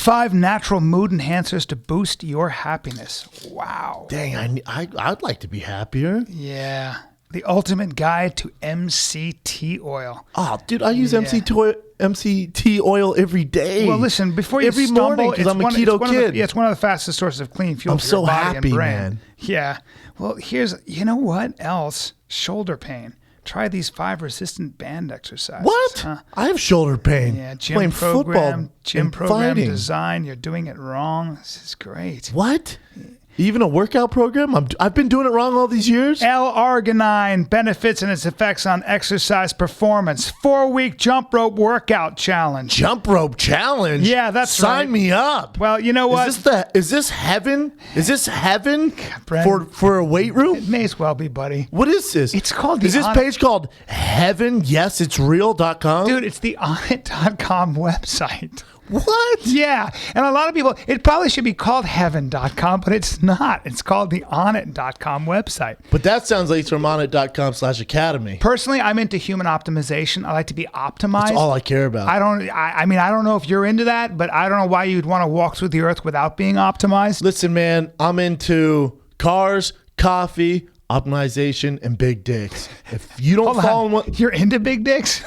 5 natural mood enhancers to boost your happiness. Wow. Dang, I'd like to be happier. Yeah. The ultimate guide to MCT oil. Oh, dude, I use MCT oil every day. Well, listen, before you every stumble, morning because I'm a keto kid. It's one of the fastest sources of clean fuel. I'm for so your body happy, and brain. man. Yeah. Well, you know what else? Shoulder pain. Try these 5 resistant band exercises. What? I have shoulder pain. Yeah, gym playing program, football, fighting. Design. You're doing it wrong. This is great. What? Even a workout program? I've been doing it wrong all these years? L-arginine, benefits and its effects on exercise performance. 4-week jump rope workout challenge. Jump rope challenge? Yeah, that's right. Sign me up. Well, you know what? Is this heaven? Is this heaven Brandon, for a weight room? It may as well be, buddy. What is this? It's called Is this page called heavenYesIt'sReal.com? Dude, it's the onit.com website. What? Yeah. And a lot of people, it probably should be called heaven.com, but it's not. It's called the onit.com website. But that sounds like it's from onit.com/academy. Personally, I'm into human optimization. I like to be optimized. That's all I care about. I don't know if you're into that, but I don't know why you'd want to walk through the earth without being optimized. Listen, man, I'm into cars, coffee, optimization, and big dicks. If you don't follow one, you're into big dicks?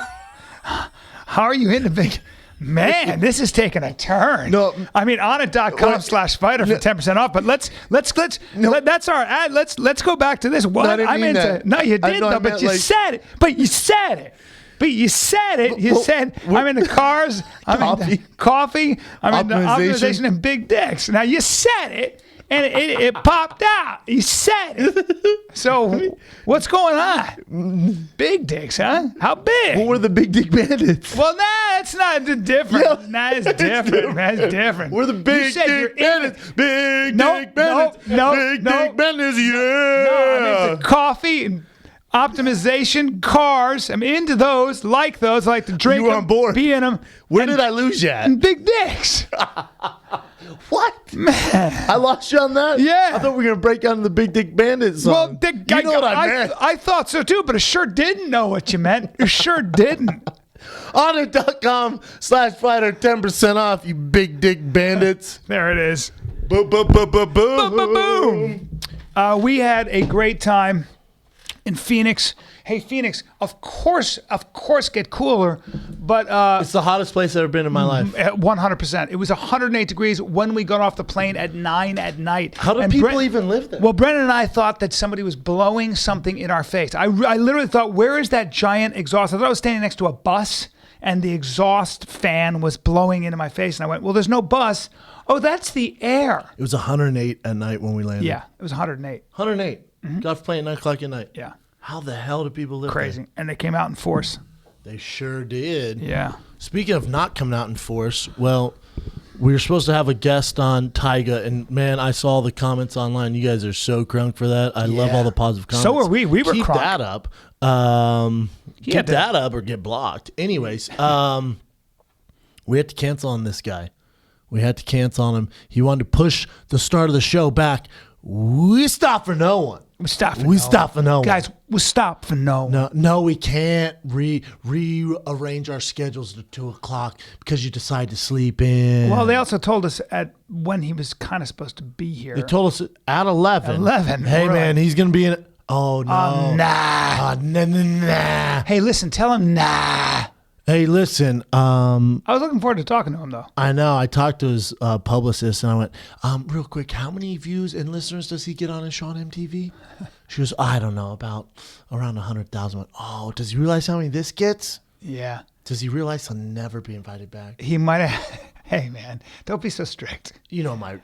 How are you into big? Man, this is taking a turn. No, I mean, onit.com/fighter for 10% off. But let's that's our ad. Let's go back to this. What I'm into? That. No, you didn't. No, but you said it. But you said it. But you said it. You said I'm into cars. I'm into coffee. I'm into optimization and big dicks. Now you said it. And it popped out. You said it. So what's going on? Big dicks, huh? How big? What were the big dick bandits? Well, it's not different. Yeah, It's different. That's different. We're the big dick bandits. Big dick bandits. Big dick bandits, yeah. No, I'm into coffee and optimization, cars. I'm into those, like those. I like to drink them. You were on board. Be in them. Where did I lose you at? And big dicks. What? Man. I lost you on that? Yeah. I thought we were going to break down the Big Dick Bandit song. Well, you know what I meant. I thought so too, but I sure didn't know what you meant. You sure didn't. Onit.com/fighter, 10% off, you big dick bandits. There it is. Boom, boom, boom, boom, boom. Boom, boom, boom. We had a great time in Phoenix. Hey, Phoenix, of course, get cooler, but it's the hottest place I've ever been in my life. 100%. It was 108 degrees when we got off the plane at 9 at night. How do people even live there? Well, Brennan and I thought that somebody was blowing something in our face. I literally thought, where is that giant exhaust? I thought I was standing next to a bus, and the exhaust fan was blowing into my face, and I went, well, there's no bus. Oh, that's the air. It was 108 at night when we landed. Yeah, it was 108. 108. Got off the plane at 9 o'clock at night. Yeah. How the hell do people live Crazy. there? And they came out in force. They sure did. Yeah. Speaking of not coming out in force, well, we were supposed to have a guest on Tyga, and man, I saw the comments online. You guys are so crunk for that. I love all the positive comments. So are we. We were Keep crunk. that up. Get that up or get blocked. Anyways, we had to cancel on this guy. We had to cancel on him. He wanted to push the start of the show back. We stopped for no one. We stopped for no one. Guys, we stopped for no one. No, we can't rearrange our schedules to 2 o'clock because you decide to sleep in. Well, they also told us at when he was kind of supposed to be here. They told us at 11. 11. Hey, really? man, he's going to be in. Oh, no. Nah. Nah. Hey, listen, tell him nah. Hey, listen. I was looking forward to talking to him, though. I know. I talked to his publicist, and I went, real quick, how many views and listeners does he get on his show on MTV? She goes, I don't know, about around 100,000. Oh, does he realize how many this gets? Yeah. Does he realize he'll never be invited back? He might have. Hey, man, don't be so strict. You know the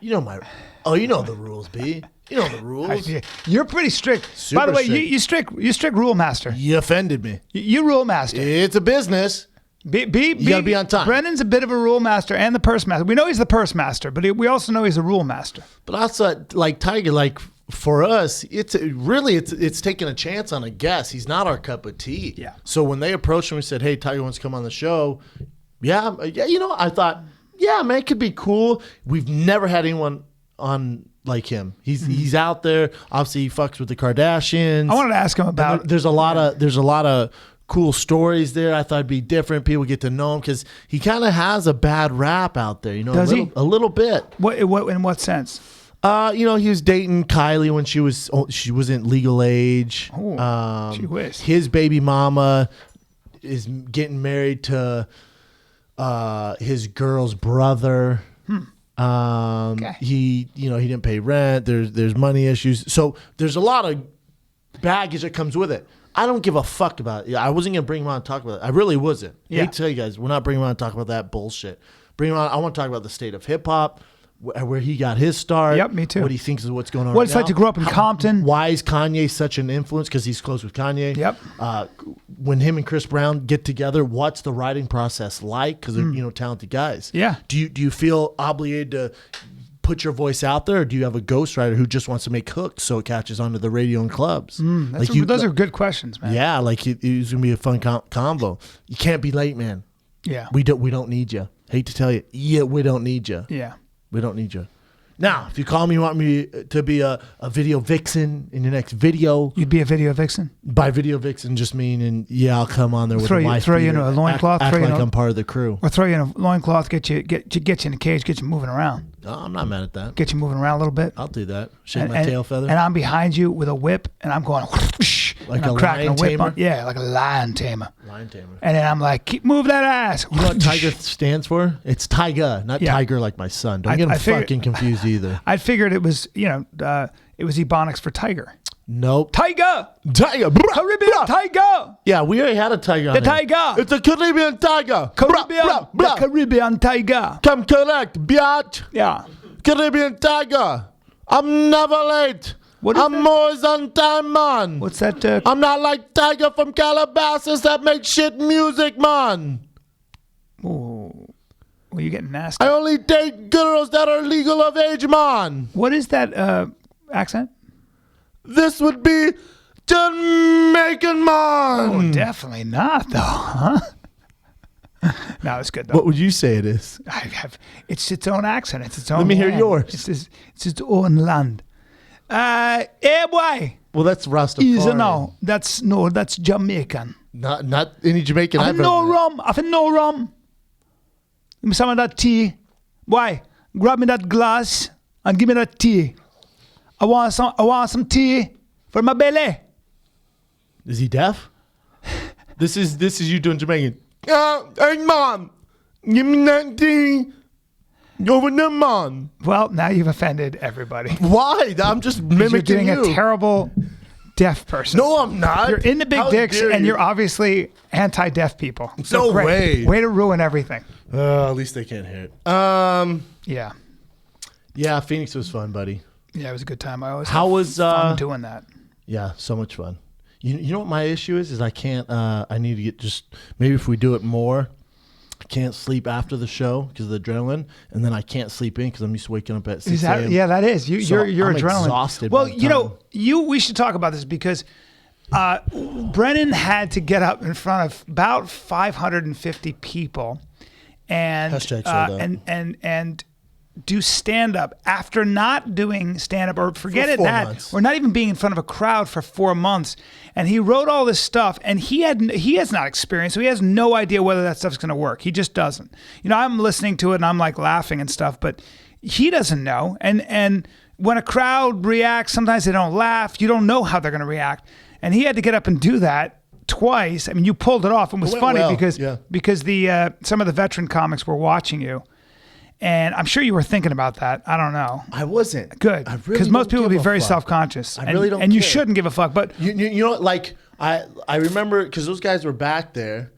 rules, B. You know the rules. You're pretty strict. Super By the way, strict. you strict rule master. You offended me. You rule master. It's a business. You gotta be on time. Brennan's a bit of a rule master and the purse master. We know he's the purse master, but we also know he's a rule master. But also, like Tiger, like for us, it's taking a chance on a guest. He's not our cup of tea. Yeah. So when they approached him and said, "Hey, Tiger wants to come on the show," yeah, I thought, yeah, man, it could be cool. We've never had anyone on like him. He's out there. Obviously, he fucks with the Kardashians. I wanted to ask him about. There's a lot of cool stories there. I thought it'd be different. People get to know him because he kind of has a bad rap out there. You know, Does he? A little bit. What in what sense? You know, he was dating Kylie when she wasn't legal age. She was. His baby mama is getting married to his girl's brother. Okay. He didn't pay rent. There's money issues. So there's a lot of baggage that comes with it. I don't give a fuck about it. I wasn't gonna bring him on and talk about it. I really wasn't. I hate to tell you guys, we're not bringing him on and talk about that bullshit. Bring him on. I want to talk about the state of hip hop, where he got his start. Yep, me too. What he thinks is what's going on. What right it's like now. to grow up in Compton. Why is Kanye such an influence? Because he's close with Kanye. Yep. When him and Chris Brown get together, what's the writing process like? Because they're talented guys. Yeah. Do you feel obligated to put your voice out there, or do you have a ghostwriter who just wants to make hooks so it catches onto the radio and clubs? Those are good questions, man. Yeah, like it's gonna be a fun combo. You can't be late, man. Yeah. We don't need you. Hate to tell you, we don't need you. Yeah. We don't need you. Now, if you call me, you want me to be a video vixen in your next video. You'd be a video vixen? By video vixen, just meaning, I'll come on there with a wife. Throw you in a loincloth. Act like I'm part of the crew. Or throw you in a loincloth, get you in a cage, get you moving around. No, I'm not mad at that. Get you moving around a little bit. I'll do that. Shake my tail feather. And I'm behind you with a whip, and I'm going whoosh, like and I'm a cracking lion a whip tamer? like a lion tamer. Lion tamer. And then I'm like, move that ass. You know what Tiger stands for? It's Tyga, not Tiger like my son. Don't get him fucking confused either. I figured it was, it was Ebonics for tiger. Nope. Tiger! Caribbean tiger! Yeah, we already had a tiger on The there. tiger! It's a Caribbean tiger. The Caribbean tiger. Come correct, biatch. Yeah. Caribbean tiger. I'm never late. I'm always on time, man. What's that? I'm not like Tiger from Calabasas that makes shit music, man. Ooh. Well, you're getting nasty. I only date girls that are legal of age, man. What is that accent? This would be Jamaican, man. Oh, definitely not, though, huh? No, it's good, though. What would you say it is? It's its own accent. It's its own Let me hear land. yours. It's its own land. Hey, boy. Well, that's Rastafari. That's Jamaican. Not any Jamaican I've I've ever no met. rum. I've no rum. Give me some of that tea. Why? Grab me that glass and give me that tea. I want some tea for my belly. Is he deaf? This is you doing Jamaican. Hey, man, give me that tea. Over there, man. Well, now you've offended everybody. Why? I'm just mimicking You're doing a terrible deaf person. No, I'm not. You're in the big How dicks, dare and you. you're obviously anti-deaf people. So No great. way. Way to ruin everything. At least they can't hear it. Yeah. Yeah, Phoenix was fun, buddy. Yeah, it was a good time. I always How have was fun doing that. Yeah, so much fun. You know what my issue is I can't. I need to get just maybe if we do it more. I can't sleep after the show because of the adrenaline, and then I can't sleep in because I'm used to waking up at 6 a.m. Yeah, that is. You're I'm adrenaline. exhausted. Well, by the time. we should talk about this because Brennan had to get up in front of about 550 people and Hashtag sold out. and do stand up after not doing stand up or forget For it 4 that months. or not even being in front of a crowd for 4 months. And he wrote all this stuff and he has not experienced, so he has no idea whether that stuff's going to work. He just doesn't. I'm listening to it and I'm like laughing and stuff, but he doesn't know. And when a crowd reacts, sometimes they don't laugh. You don't know how they're going to react. And he had to get up and do that twice. I mean, you pulled it off. It was went funny well, because yeah. the some of the veteran comics were watching you. And I'm sure you were thinking about that. I don't know. I wasn't. Good. I Because really most don't people would give be a very fuck. self-conscious. I really don't And you care. shouldn't give a fuck. But You know what? Like I remember because those guys were back there,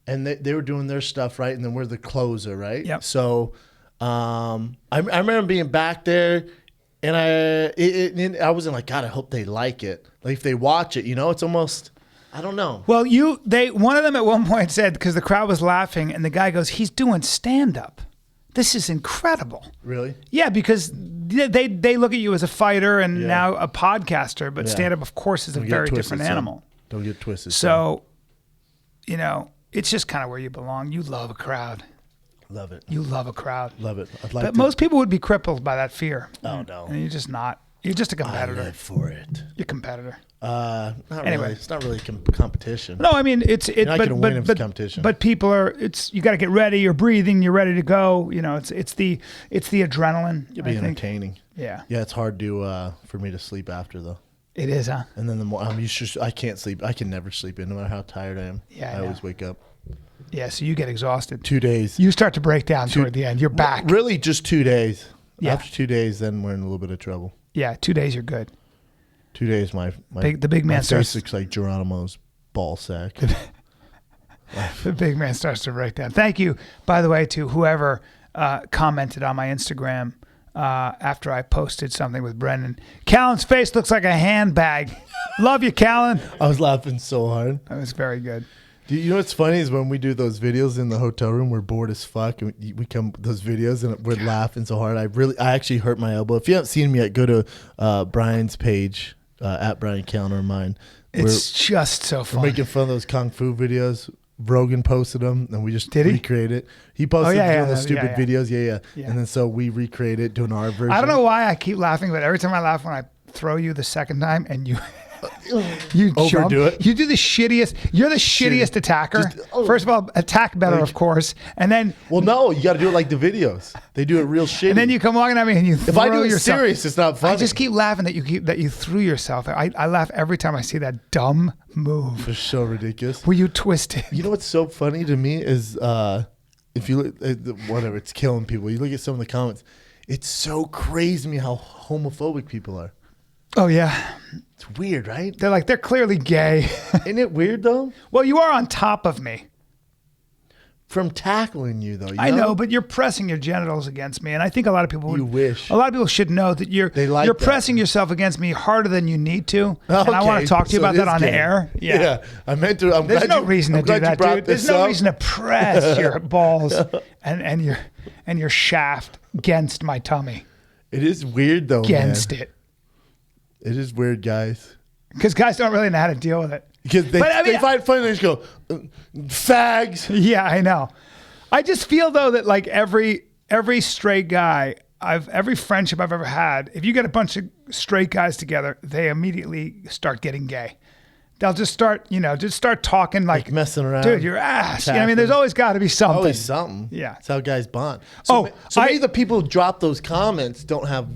and they were doing their stuff right, and then we're the closer, right? Yep. So, I remember being back there, and I wasn't like, God, I hope they like it. Like if they watch it, it's almost. I don't know. well, one of them at one point said, because the crowd was laughing, and the guy goes, "He's doing stand-up. This is incredible." Really? Yeah, because they look at you as a fighter and Yeah. now a podcaster, but Yeah. stand-up, of course, is a Don't get very twisted, different son. animal. Don't get twisted. So, it's just kind of where you belong. You love a crowd. son. Love it. You love a crowd. Love it. I'd like But to. most people would be crippled by that fear. Oh, no. And you're just not. You're just a competitor. I live for it. You're a competitor. Not Anyway. really. It's not really competition. No, I mean it's You're not gonna win if it's competition. But people are. You got to get ready. You're breathing. You're ready to go. You know, it's the adrenaline. It'll be entertaining. Yeah. Yeah, it's hard to for me to sleep after though. It is, huh? And then I can't sleep. I can never sleep in, no matter how tired I am. Yeah, I always wake up. Yeah, so you get exhausted. 2 days. You start to break down toward the end. You're back. Really, just 2 days. Yeah. After 2 days, then we're in a little bit of trouble. Yeah, 2 days you're good. 2 days, the big man my starts. face looks like Geronimo's ball sack. The big man starts to break down. Thank you, by the way, to whoever commented on my Instagram after I posted something with Brendan. Callen's face looks like a handbag. Love you, Callen. I was laughing so hard. That was very good. You know what's funny is when we do those videos in the hotel room, we're bored as fuck, and we come those videos and we're laughing so hard. I actually hurt my elbow. If you haven't seen me yet, go to Brian's page at Bryan Callen or mine. It's just so fun. We're making fun of those kung fu videos. Rogan posted them, and we just recreate it. He posted doing those stupid videos, yeah. And then so we recreate it, doing our version. I don't know why I keep laughing, but every time I laugh when I throw you the second time and you overdo it. You do the shittiest. You're the shittiest attacker. First of all, attack better, of course, and then. Well, no, you got to do it like the videos. They do it real shitty. And then you come walking at me and you. If I do it serious, it's not funny. I just keep laughing that you threw yourself. I laugh every time I see that dumb move. It's so ridiculous. Were you twisted? You know what's so funny to me is if you look whatever, it's killing people. You look at some of the comments. It's so crazy to me how homophobic people are. Oh yeah. It's weird, right? They're clearly gay. Isn't it weird though? Well, you are on top of me. From tackling you though. I know, but you're pressing your genitals against me, and I think a lot of people would. You wish. A lot of people should know that you're pressing yourself against me harder than you need to, and I want to talk to you about that on the air. Yeah, I meant to. There's no reason to do that, dude. There's no reason to press your balls and your shaft against my tummy. It is weird though. Against it. It is weird, guys. Because guys don't really know how to deal with it. Because they find it funny. They just go, fags. Yeah, I know. I just feel though that like every straight guy, every friendship I've ever had, if you get a bunch of straight guys together, they immediately start getting gay. They'll just start talking like messing around. Dude, your ass. You know what I mean? There's always got to be something. Always something. Yeah. That's how guys bond. So maybe the people who drop those comments don't have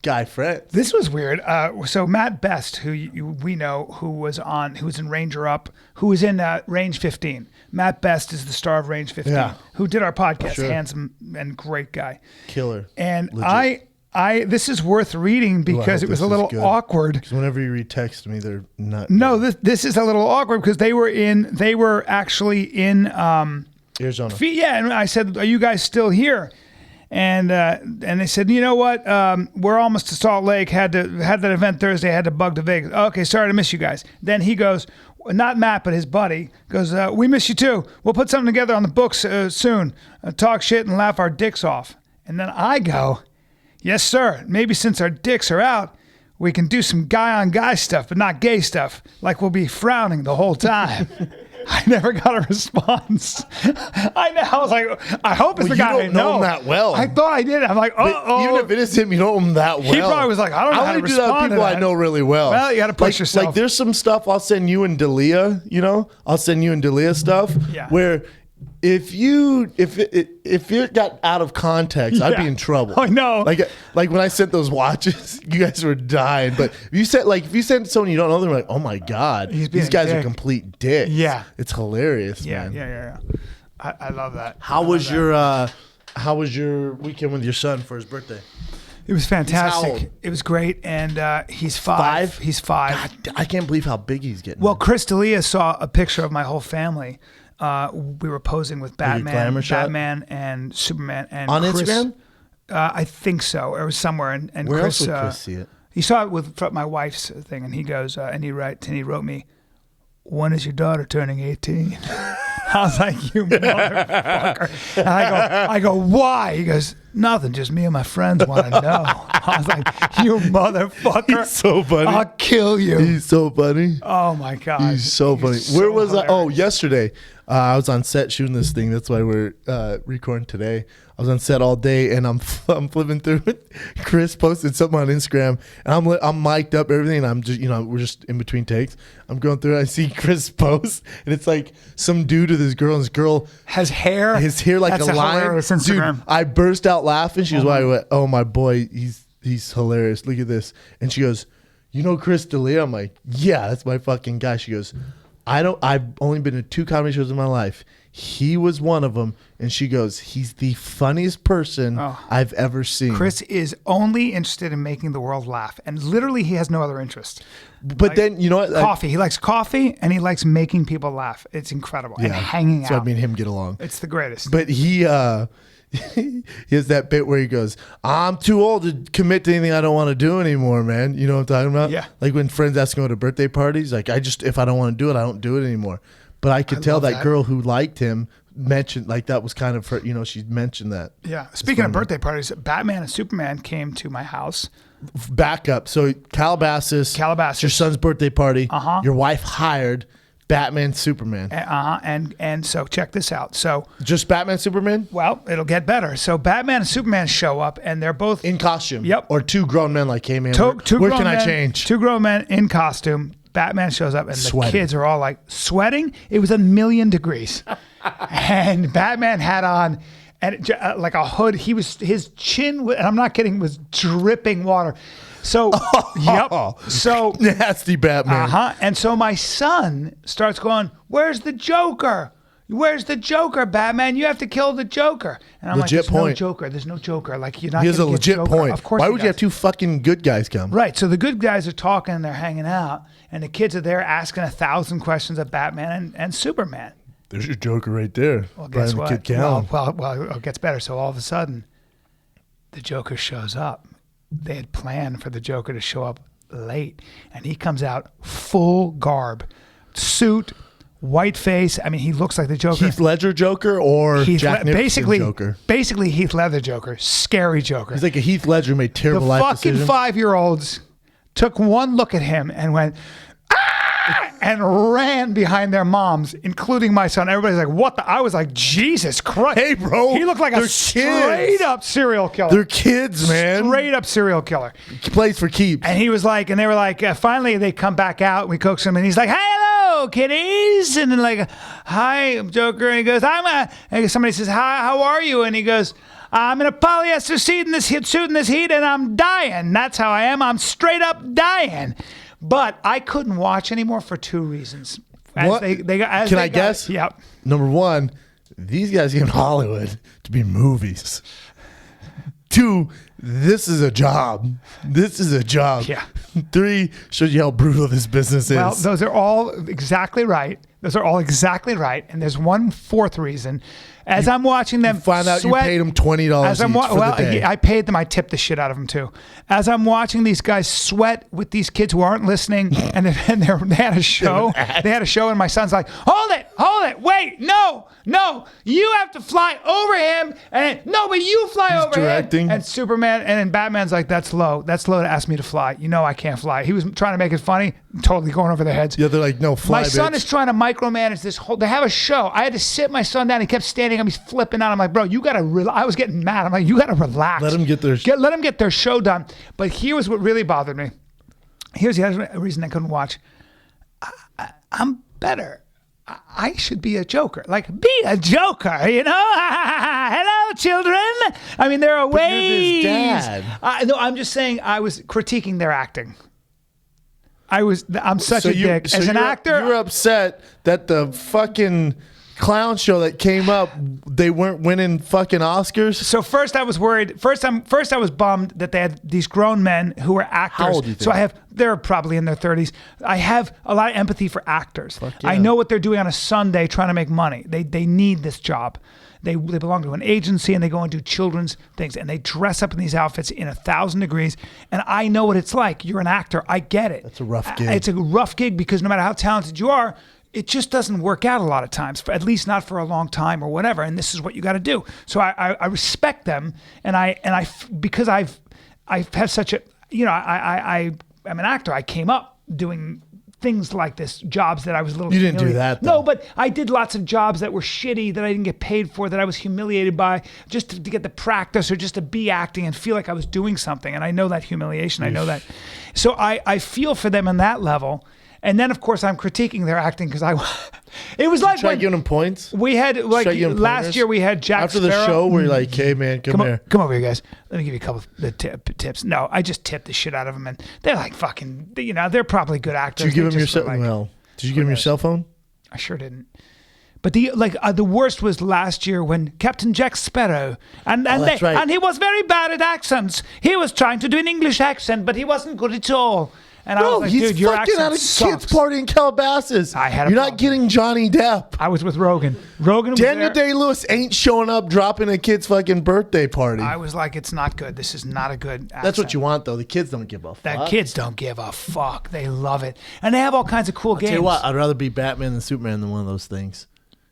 guy friends. This was weird. So Matt Best, who we know, who was in Ranger Up, who was in Range 15. Matt Best is the star of Range 15, who did our podcast. Sure. Handsome and great guy. Killer. And legit. This is worth reading because it was a little awkward. Because whenever you retext me, they're not. No, this is a little awkward because they were actually in Arizona. Yeah, and I said, "Are you guys still here?" And they said, "You know what? We're almost to Salt Lake. Had that event Thursday. Had to bug to Vegas. Okay, sorry to miss you guys." Then he goes, not Matt, but his buddy goes, "We miss you too. We'll put something together on the books soon. Talk shit and laugh our dicks off." And then I go, "Yes, sir. Maybe since our dicks are out, we can do some guy-on-guy stuff, but not gay stuff. Like we'll be frowning the whole time." I never got a response. I was like, I hope it's the guy I know. You don't know him that well. I thought I did. I'm like, even if it is him, you know him that well. He probably was like, I don't know how to respond to that. I only do that with people I know really well. Well, you got to push yourself. Like, there's some stuff I'll send you and Dalia. You know, I'll send you and Dalia stuff where. If it got out of context, I'd be in trouble. I know. Like when I sent those watches, you guys were dying. But if you send someone you don't know, they're like, "Oh my god, these guys are complete dicks." Yeah, it's hilarious. Yeah, man. Yeah. I love that. How was your weekend with your son for his birthday? It was fantastic. He's how old? It was great, and he's 5. He's 5. God, I can't believe how big he's getting. Well, Chris D'Elia saw a picture of my whole family. We were posing with Batman and Superman and on Chris, Instagram. I think so, or somewhere. And where Chris, else would Chris see it? He saw it with my wife's thing, and he goes and he wrote me, "When is your daughter turning 18?" I was like, "You motherfucker!" And I go, "Why?" He goes, "Nothing, just me and my friends want to know." I was like, "You motherfucker!" He's so funny. I'll kill you. He's so funny. Oh my god, he's so funny. Where was I? Oh, yesterday. I was on set shooting this thing. That's why we're recording today. I was on set all day, and I'm flipping through it. Chris posted something on Instagram, and I'm mic'd up, everything. And I'm just, we're just in between takes. I'm going through it. I see Chris post, and it's like some dude with his girl, and his girl has hair. His hair like That's a lion. hilarious Instagram. Dude, I burst out laughing. She was like, "Oh, my boy, he's hilarious. Look at this." And she goes, "You know Chris D'Elia?" I'm like, "Yeah, that's my fucking guy." She goes, I've only been to 2 comedy shows in my life. He was one of them. And she goes, he's the funniest person I've ever seen. Chris is only interested in making the world laugh. And literally he has no other interest. But then, you know what? Coffee. He likes coffee and he likes making people laugh. It's incredible. And hanging out. So I mean him get along. It's the greatest. But he has that bit where he goes, I'm too old to commit to anything I don't want to do anymore, man. You know what I'm talking about? Yeah. Like when friends ask him to birthday parties, like if I don't want to do it, I don't do it anymore. But I could tell that girl who liked him mentioned, like that was kind of her, she mentioned that. Yeah. Speaking of birthday parties, Batman and Superman came to my house. Back up. So Calabasas. Your son's birthday party. Your wife hired Batman, Superman. And so check this out. So just Batman, Superman? Well, it'll get better. So Batman and Superman show up and they're both in costume. Yep. Or 2 grown men like came in. Where can I change? 2 grown men in costume. Batman shows up and the kids are all like sweating. It was 1,000,000 degrees. And Batman had on like a hood. His chin, and I'm not kidding, was dripping water. So, So nasty Batman. And so my son starts going, "Where's the Joker? Where's the Joker, Batman? You have to kill the Joker." And I'm legit like, point. "No Joker. There's no Joker. Like you're not." He has a legit Joker. point. Of course. Why would you have 2 fucking good guys come? Right. So the good guys are talking and they're hanging out, and the kids are there asking 1,000 questions of Batman and Superman. There's your Joker right there. Well, guess what? Kid Callen. Well, it gets better. So all of a sudden, the Joker shows up. They had planned for the Joker to show up late, and he comes out full garb, suit, white face. I mean, he looks like the Joker. Heath Ledger Joker or Jack Nicholson Joker? Basically, Heath Ledger Joker, scary Joker. He's like a Heath Ledger who made terrible life decisions. The fucking 5-year-olds took one look at him and went, "Ah!" and ran behind their moms, including my son. Everybody's like, "What the?" I was like, "Jesus Christ." Hey, bro. He looked like a straight up serial killer. They're kids, man. Straight up serial killer. He plays for keeps. And he was like, and they were like, finally they come back out and we coax him and he's like, "Hey, hello, kiddies." And then like, "Hi, I'm Joker." And he goes, and somebody says, "Hi, how are you?" And he goes, "I'm in a polyester suit in this heat and I'm dying. That's how I am. I'm straight up dying." But I couldn't watch anymore for 2 reasons. Can I guess? Yep. Number 1, these guys came to Hollywood to be movies. 2, this is a job. This is a job. Yeah. 3, shows you how brutal this business is. Well, those are all exactly right. And there's one 4th reason. As I'm watching them find out sweat, you paid them $20 each for the day. I paid them. I tipped the shit out of them too. As I'm watching these guys sweat with these kids who aren't listening, and they had a show. They had a show, and my son's like, "Hold it, wait, no, you have to fly over him, and no, but you fly over directing. him." And Superman and then Batman's like, "That's low to ask me to fly. You know I can't fly." He was trying to make it funny, totally going over their heads. Yeah, they're like, "No, fly." My son is trying to micromanage this whole. They have a show. I had to sit my son down. He kept standing up. He's flipping out. I'm like, "Bro, you gotta." I was getting mad. I'm like, "You gotta relax. Let them get their show done." But here was what really bothered me. Here's the other reason I couldn't watch. I'm better. I should be a Joker. Like, be a Joker, you know? Hello, children. I mean, there are ways. You're his dad. No, I'm just saying I was critiquing their acting. I'm such a dick. As an actor. You were upset that the fucking clown show that came up, they weren't winning fucking Oscars. So first I was worried. First I was bummed that they had these grown men who were actors. How old do you think? So they're probably in their 30s. I have a lot of empathy for actors. Fuck yeah. I know what they're doing on a Sunday trying to make money. They need this job. They belong to an agency and they go and do children's things and they dress up in these outfits in 1,000 degrees. And I know what it's like. You're an actor. I get it. That's a rough gig. It's a rough gig because no matter how talented you are, it just doesn't work out a lot of times, at least not for a long time or whatever. And this is what you got to do. So I respect them, and I because I've had such a, you know, I am an actor. I came up doing things like this, jobs that I was a little You didn't do that, though. No, but I did lots of jobs that were shitty that I didn't get paid for, that I was humiliated by, just to get the practice or just to be acting and feel like I was doing something. And I know that humiliation. I know that. So I feel for them on that level. And then, of course, I'm critiquing their acting because it was like Try giving them points. We had last year we had Jack after Sparrow. the show. We're like, hey man, come here. Come over here, guys. Let me give you a couple of tips. No, I just tipped the shit out of them, and they're like fucking. They're probably good actors. Did you give them your cell phone? Well, did you give them your cell phone? I sure didn't. But the worst was last year when Captain Jack Sparrow and he was very bad at accents. He was trying to do an English accent, but he wasn't good at all. And I was like, he's dude, your fucking accent at a sucks. kids party in Calabasas. You're not getting Johnny Depp. I was with Rogan. Was Daniel Day-Lewis ain't showing up dropping a kid's fucking birthday party. I was like, it's not good. This is not a good accent. That's what you want, though. The kids don't give a fuck. The kids don't give a fuck. They love it. And they have all kinds of cool games. Tell you what, I'd rather be Batman than Superman than one of those things.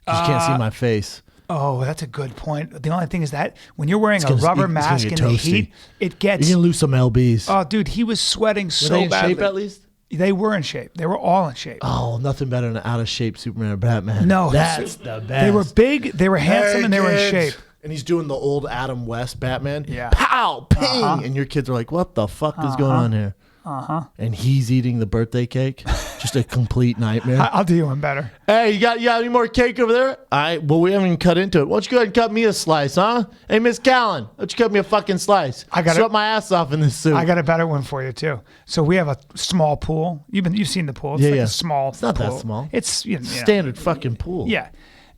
You can't see my face. Oh, that's a good point. The only thing is that when you're wearing a rubber mask in the heat, it gets... You're going to lose some LBs. Oh, dude, he was sweating so badly. Were they in shape at least? They were in shape. They were all in shape. Oh, nothing better than an out-of-shape Superman or Batman. No. That's the best. They were big, they were handsome, and they were in shape. And he's doing the old Adam West Batman. Yeah. Pow! Ping! And your kids are like, what the fuck is going on here? And he's eating the birthday cake. Just a complete nightmare. I'll do you one better. Hey, you got any more cake over there? All right. Well, we haven't even cut into it. Why don't you go ahead and cut me a slice, huh? Hey, Miss Callen, why don't you cut me a fucking slice? I got sweat my ass off in this soup. I got a better one for you too. So we have a small pool. You've seen the pool. It's a small. It's not pool. that small. It's standard fucking pool. Yeah,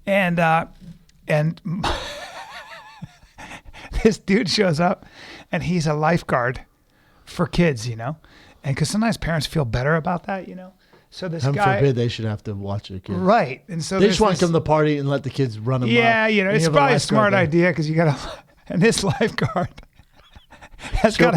and this dude shows up, and he's a lifeguard for kids, and because sometimes parents feel better about that, So this Heaven guy, forbid they should have to watch their kids. Right, and so they just want to come to the party and let the kids run them. Yeah, it's probably a smart idea because you got to. And this lifeguard has got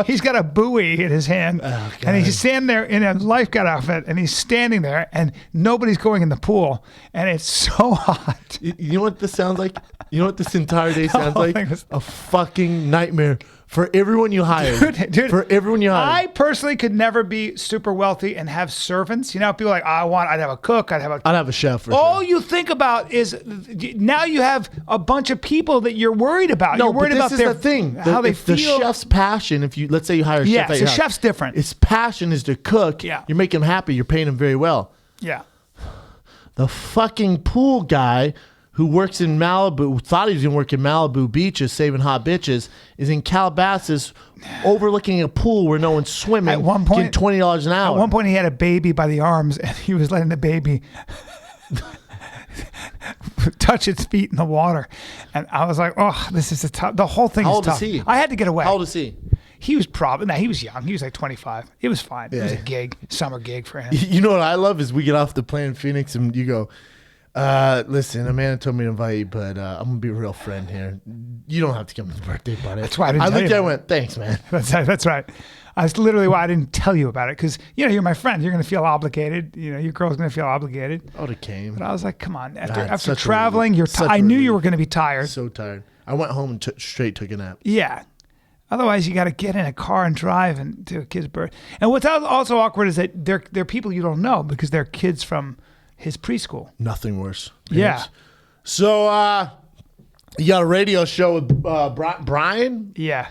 he's got a buoy in his hand, and he's standing there in a lifeguard outfit, and he's standing there, and nobody's going in the pool, and it's so hot. You know what this sounds like? You know what this entire day sounds like? A fucking nightmare. For everyone you hired. Dude, for everyone you hired. I personally could never be super wealthy and have servants. People are like, I'd have a cook. I'd have a chef. All you think about is now you have a bunch of people that you're worried about. No, you're worried but this about is the thing. How they feel. The chef's passion, let's say you hire a chef. Yeah, so chef's different. His passion is to cook. Yeah. You're making him happy. You're paying him very well. Yeah. The fucking pool guy who works in Malibu, thought he was going to work in Malibu beaches, saving hot bitches, is in Calabasas overlooking a pool where no one's swimming, at one point, getting $20 an hour. At one point, he had a baby by the arms, and he was letting the baby touch its feet in the water. And I was like, oh, this is the whole thing is tough. How old is he? I had to get away. How old is he? He was he was young. He was like 25. It was fine. Yeah. It was a summer gig for him. You know what I love is we get off the plane in Phoenix and you go, listen, Amanda told me to invite you, but I'm going to be a real friend here. You don't have to come to the birthday party. That's why I didn't tell you. I looked at it and went, thanks, man. That's right. That's literally why I didn't tell you about it, because, you're my friend. You're going to feel obligated. Your girl's going to feel obligated. I would have came. But I was like, come on. After traveling, I knew you were going to be tired. So tired. I went home and straight took a nap. Yeah. Otherwise, you got to get in a car and drive and to a kid's birthday. And what's also awkward is that they're people you don't know because they're kids from his preschool. Nothing worse. Yeah. So you got a radio show with Brian? Yeah.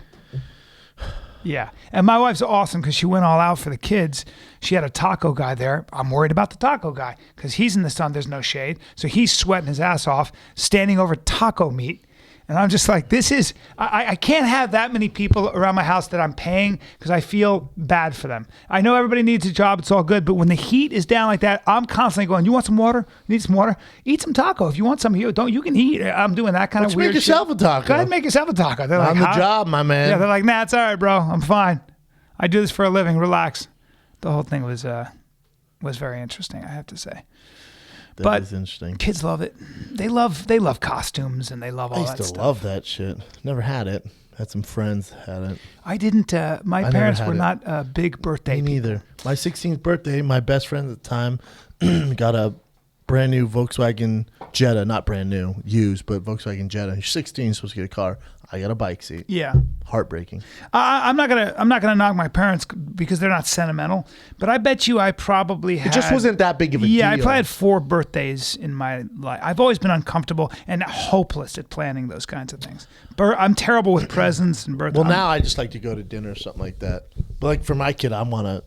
Yeah. And my wife's awesome because she went all out for the kids. She had a taco guy there. I'm worried about the taco guy because he's in the sun. There's no shade. So he's sweating his ass off, standing over taco meat. And I'm just like, I can't have that many people around my house that I'm paying because I feel bad for them. I know everybody needs a job. It's all good. But when the heat is down like that, I'm constantly going, you want some water? Need some water? Eat some taco. If you want some, you can eat. I'm doing that kind of weird shit. Make yourself a taco. Go ahead and make yourself a taco. They're on the job, my man. Yeah, they're like, nah, it's all right, bro. I'm fine. I do this for a living. Relax. The whole thing was very interesting, I have to say. That is interesting. Kids love it. They love costumes and they love all that stuff. I used to love that shit. Never had it. Had some friends had it. I didn't. My parents were not big birthday. Me neither. My 16th birthday, my best friend at the time got a brand new Volkswagen Jetta. Not brand new, used, but Volkswagen Jetta. He's 16, supposed to get a car. I got a bike seat. Yeah. Heartbreaking. I'm not gonna knock my parents because they're not sentimental, but I bet you I probably had. It just wasn't that big of a deal. Yeah, I probably had 4 birthdays in my life. I've always been uncomfortable and hopeless at planning those kinds of things. I'm terrible with presents and birthdays. Well, now I just like to go to dinner or something like that. But like for my kid, I wanna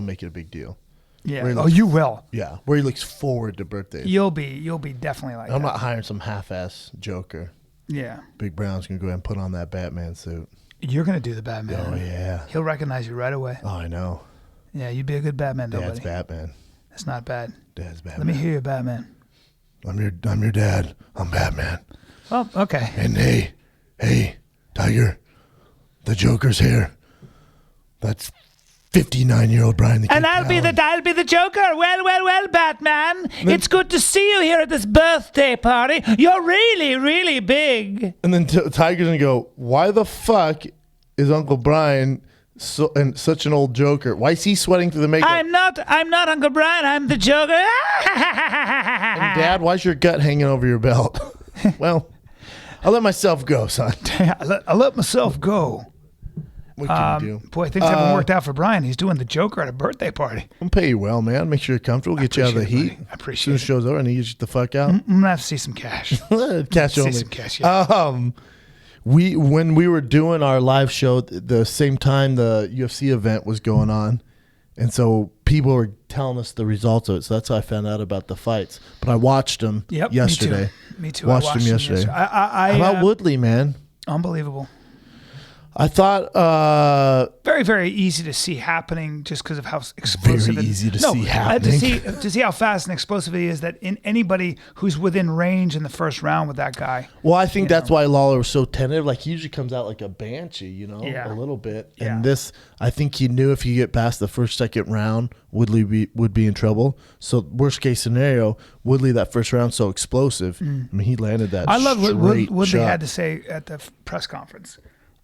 make it a big deal. Yeah. Oh, you will. Yeah, where he looks forward to birthdays. You'll be definitely like that. I'm not hiring some half-ass Joker. Yeah. Big Brown's going to go ahead and put on that Batman suit. You're going to do the Batman. Oh, yeah. He'll recognize you right away. Oh, I know. Yeah, you'd be a good Batman, though, Dad's buddy. Batman. That's not bad. Dad's Batman. Let me hear your Batman. I'm your dad. I'm Batman. Well, okay. And hey, Tiger, the Joker's here. That's 59-year-old Bryan the Kid And I'll be the Joker. Well, Batman. It's good to see you here at this birthday party. You're really, really big. And then Tiger's gonna go, why the fuck is Uncle Bryan such an old Joker? Why is he sweating through the makeup? I'm not Uncle Bryan. I'm the Joker. And Dad, why's your gut hanging over your belt? Well, I'll let myself go, son. I let myself go. What can you do? Boy, things haven't worked out for Bryan. He's doing the Joker at a birthday party. I'll pay you well, man. Make sure you're comfortable. Get you out of the heat. I appreciate it. As soon as the show's over, I need you to get the fuck out. I'm going to have to see some cash. Cash only. See some cash, yeah. When we were doing our live show, the same time the UFC event was going on, and so people were telling us the results of it. So that's how I found out about the fights. But I watched them yesterday. Me too. Watched them yesterday. How about Woodley, man? Unbelievable. I thought very, very easy to see happening just because of how explosive. Very easy to see happening. To see how fast and explosive he is. That in anybody who's within range in the first round with that guy. Well, I think that's why Lawler was so tentative. Like he usually comes out like a banshee, a little bit. Yeah. And this, I think he knew if he get past the first, second round, Woodley would be in trouble. So worst case scenario, Woodley that first round so explosive. I mean, he landed that. I love what Woodley shot. had to say at the press conference.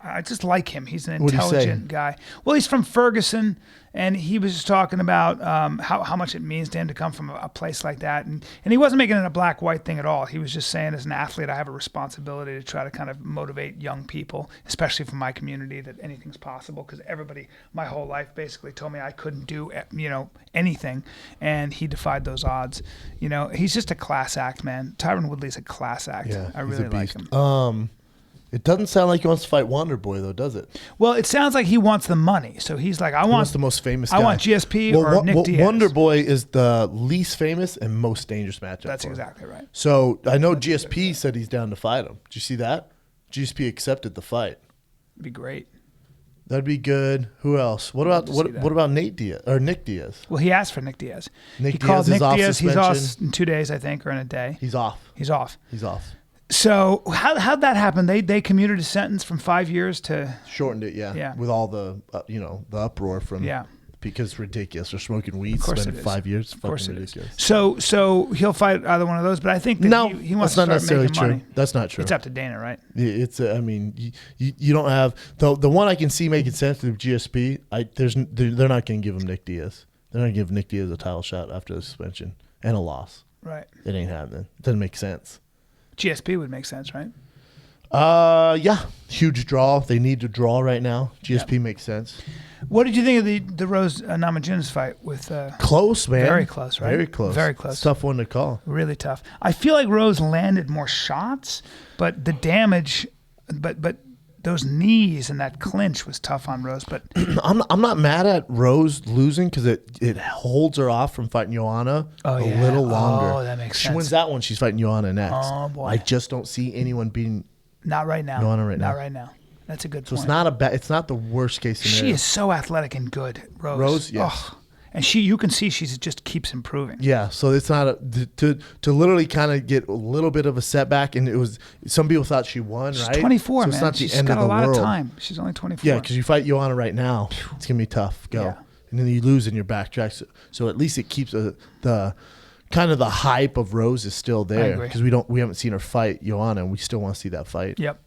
I just like him. He's an intelligent guy. Well, he's from Ferguson, and he was just talking about how much it means to him to come from a place like that. And he wasn't making it a black-white thing at all. He was just saying, as an athlete, I have a responsibility to try to kind of motivate young people, especially from my community, that anything's possible. Because everybody, my whole life, basically told me I couldn't do anything, and he defied those odds. He's just a class act, man. Tyron Woodley's a class act. Yeah, I really like him. It doesn't sound like he wants to fight Wonder Boy, though, does it? Well, it sounds like he wants the money. So he's like, I want the most famous guy. I want GSP or Nick Diaz. Wonder Boy is the least famous and most dangerous matchup. That's exactly right. So I know GSP said he's down to fight him. Did you see that? GSP accepted the fight. It'd be great. That'd be good. Who else? What about Nate Diaz or Nick Diaz? Well, he asked for Nick Diaz. He called Nick Diaz. Suspension. He's off in 2 days, I think, or in a day. He's off. He's off. So how'd that happen? They commuted his sentence from 5 years to shortened it, yeah. With all the the uproar from because it's ridiculous. They're smoking weed, spending 5 years. Of course, it is. So he'll fight either one of those, but I think that he wants to start necessarily making true. money. That's not true. It's up to Dana, right? It's I mean you don't have the one I can see making sense with GSP. They're not going to give him Nick Diaz. They're not going to give Nick Diaz a title shot after the suspension and a loss. Right. It ain't happening. It doesn't make sense. GSP would make sense, right? Yeah. Huge draw. They need to draw right now. GSP makes sense. What did you think of the Rose Namajunas fight with? Close, man. Very close, right? Very close. Very close. It's a tough one to call. Really tough. I feel like Rose landed more shots, but the damage, but those knees and that clinch was tough on Rose. But I'm not mad at Rose losing because it holds her off from fighting Joanna a little longer. Oh, that makes sense. She wins that one. She's fighting Joanna next. Oh boy. I just don't see anyone beating. Not right now. Joanna Not right now. That's a good point. So it's not it's not the worst case scenario. She is so athletic and good, Rose. Rose, yes. Oh, and you can see she just keeps improving. Yeah, so it's not to literally kind of get a little bit of a setback, and it was some people thought she won, She's right? 24, so man. It's not She's the end got of the a lot world. of time. She's only 24. Yeah, because you fight Joanna right now, it's gonna be tough. Go, and then you lose in your backtrack. So at least it keeps the kind of the hype of Rose is still there because we haven't seen her fight Joanna, and we still want to see that fight. Yep.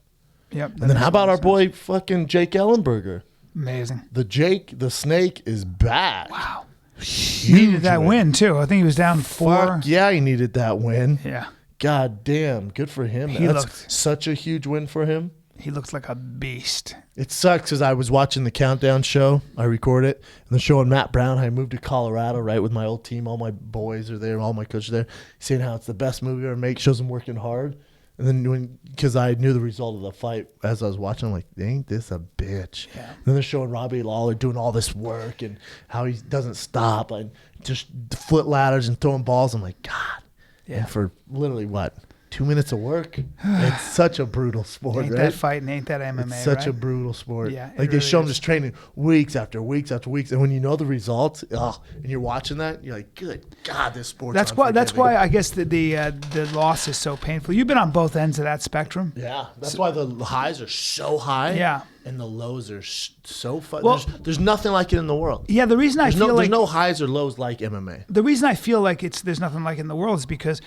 And then how about our boy fucking Jake Ellenberger? Amazing. The Snake is back. Wow. Huge needed that win too. I think he was down 4. Fuck yeah, he needed that win. Yeah. God damn, good for him. That's such a huge win for him. He looks like a beast. It sucks because I was watching the Countdown show. I record it. And they're showing Matt Brown. I moved to Colorado, right, with my old team. All my boys are there. All my coaches are there. Saying how it's the best movie ever made. Shows them working hard. And then because I knew the result of the fight as I was watching, I'm like, ain't this a bitch? Yeah. And then they're showing Robbie Lawler doing all this work and how he doesn't stop. And just foot ladders and throwing balls. I'm like, God. Yeah. And for literally, what? 2 minutes of work. It's such a brutal sport, ain't right? That fighting, ain't that MMA, It's such right? a brutal sport. Yeah, like they show them just training weeks after weeks after weeks, and when you know the results, and you're watching that, you're like, "Good God, this sport's." That's why I guess the loss is so painful. You've been on both ends of that spectrum. Yeah, that's why the highs are so high. Yeah. And the lows are so fun. Well, there's nothing like it in the world. Yeah, the reason there's no highs or lows like MMA. The reason I feel like there's nothing like it in the world is because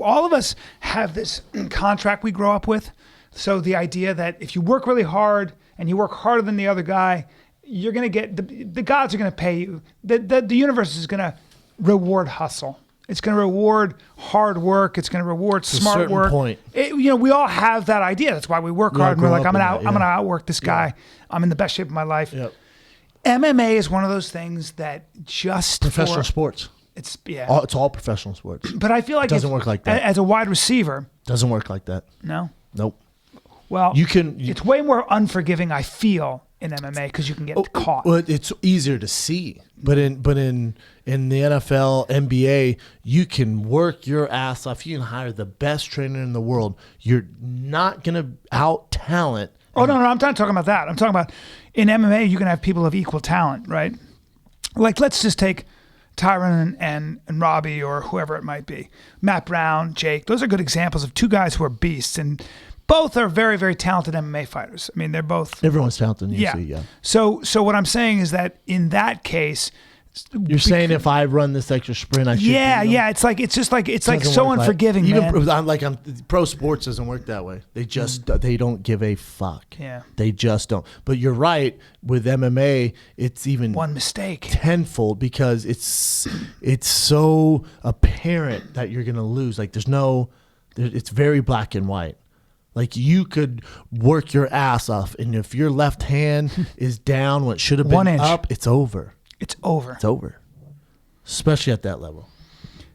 all of us have this contract we grow up with. So the idea that if you work really hard and you work harder than the other guy, you're going to get the gods are going to pay you. The universe is going to reward hustle. It's going to reward hard work. It's going to reward smart work. Point. We all have that idea. That's why we work hard. And we're like, I'm going to outwork this guy. I'm in the best shape of my life. Yep. MMA is one of those things that just professional sports. It's all professional sports. But I feel like it doesn't work like that. As a wide receiver, doesn't work like that. No. Nope. Well, it's way more unforgiving. I feel in MMA because you can get caught. Well, it's easier to see, but in the NFL, NBA, you can work your ass off. You can hire the best trainer in the world. You're not gonna out talent. Oh no, I'm not talking about that. I'm talking about in MMA, you can have people of equal talent, right? Like let's just take Tyron and Robbie or whoever it might be. Matt Brown, Jake. Those are good examples of two guys who are beasts and. Both are very, very talented MMA fighters. I mean, they're both. Everyone's talented in UFC, yeah. So what I'm saying is that in that case, you're saying if I run this extra sprint, I should. Yeah. It's like so unforgiving, man. Pro sports doesn't work that way. They just they don't give a fuck. Yeah, they just don't. But you're right. With MMA, it's even one mistake tenfold because it's so apparent that you're gonna lose. Like it's very black and white. Like you could work your ass off, and if your left hand is down when it should have been 1 inch up, it's over. It's over. It's over. Especially at that level.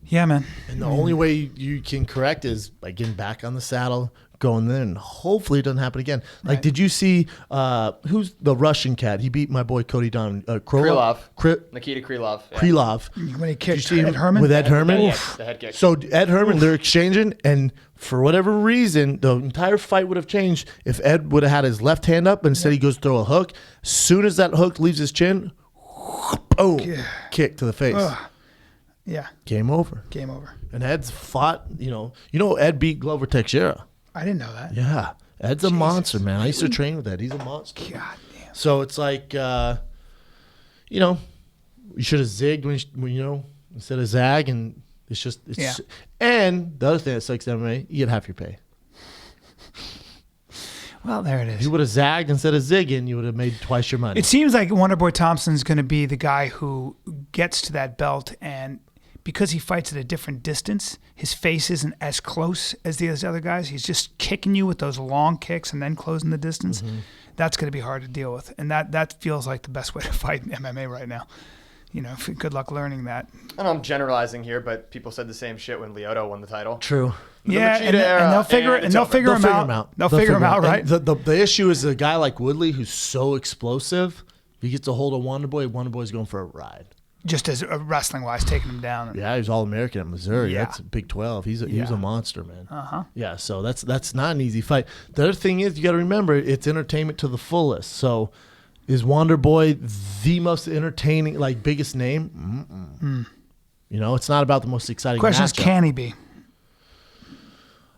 Yeah, man. And the only way you can correct is by getting back on the saddle, going there, and hopefully it doesn't happen again. Like, did you see who's the Russian cat? He beat my boy Cody Don. Krylov. Nikita Krylov. Yeah. Krylov. When he kicked Ed Herman? With Ed Herman? The head kick. So Ed Herman, they're exchanging, and for whatever reason, the entire fight would have changed if Ed would have had his left hand up, but instead he goes to throw a hook. As soon as that hook leaves his chin, boom, kick to the face. Yeah. Game over. And Ed's fought, Ed beat Glover Teixeira. I didn't know that. Yeah. Ed's a monster, man. I used to train with Ed. He's a monster. God damn. So it's like, you should have zigged when instead of zag, and it's And the other thing that sucks MMA, you get half your pay. Well, there it is. If you would have zagged instead of zigging, you would have made twice your money. It seems like Wonderboy Thompson's going to be the guy who gets to that belt, and because he fights at a different distance, his face isn't as close as the other guys. He's just kicking you with those long kicks and then closing the distance. Mm-hmm. That's going to be hard to deal with, and that feels like the best way to fight in MMA right now. Good luck learning that. And I'm generalizing here, but people said the same shit when Lyoto won the title. True. Yeah, and they'll figure him out. They'll figure him out, right? The issue is a guy like Woodley who's so explosive. If he gets a hold of Wonderboy's going for a ride. Just as wrestling-wise, taking him down. Yeah, he was All-American at Missouri. Yeah. That's Big 12. He was a monster, man. Uh-huh. Yeah, so that's not an easy fight. The other thing is you got to remember it's entertainment to the fullest. So is Wonderboy the most entertaining, biggest name? It's not about the most exciting. Question is, can he be?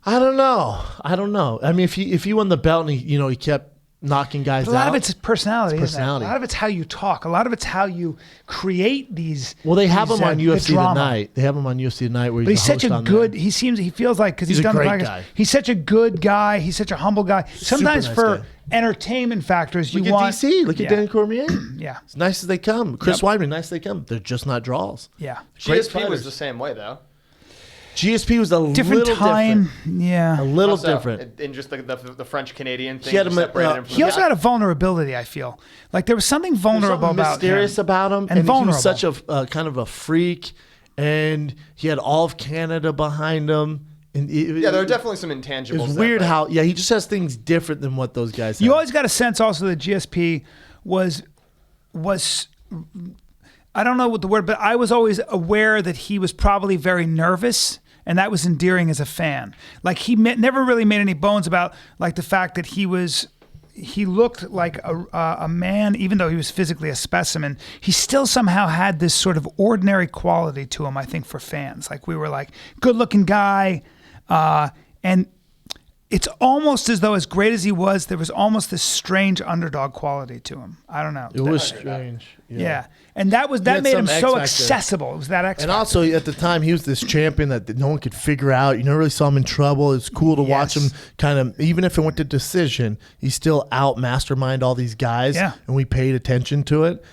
I don't know. I mean, if he won the belt and he kept knocking guys out. A lot of it's personality, isn't it? A lot of it's how you talk. A lot of it's how you create these. Well, they have him on UFC Tonight. They have him on UFC Tonight where he's such a good. He feels like because he's done the podcast. He's such a good guy. He's such a humble guy. Sometimes for entertainment factors, you want. DC. Look at Dan Cormier. Yeah, as nice as they come. Chris Weidman, nice as they come. They're just not draws. Yeah, GSP was the same way though. GSP was a different little time. different. Yeah. A little Also, different. in just the French Canadian thing. He had He also had a vulnerability, I feel. Like there was something vulnerable something mysterious about him. And vulnerable. He was such a kind of a freak. And he had all of Canada behind him. And there are definitely some intangibles. It was weird how, he just has things different than what those guys have. You always got a sense also that GSP was, I don't know what the word, but I was always aware that he was probably very nervous. And that was endearing as a fan. Like he never really made any bones about like the fact that he looked like a man, even though he was physically a specimen. He still somehow had this sort of ordinary quality to him, I think, for fans. Like we were like, good-looking guy. And it's almost as though as great as he was, there was almost this strange underdog quality to him. I don't know. It was strange. Yeah. And that made him so accessible. It was that X And factor. also at the time he was this champion that no one could figure out. You never really saw him in trouble. It's cool to watch him kind of, even if it went to decision, he still out mastermind all these guys. Yeah. And we paid attention to it.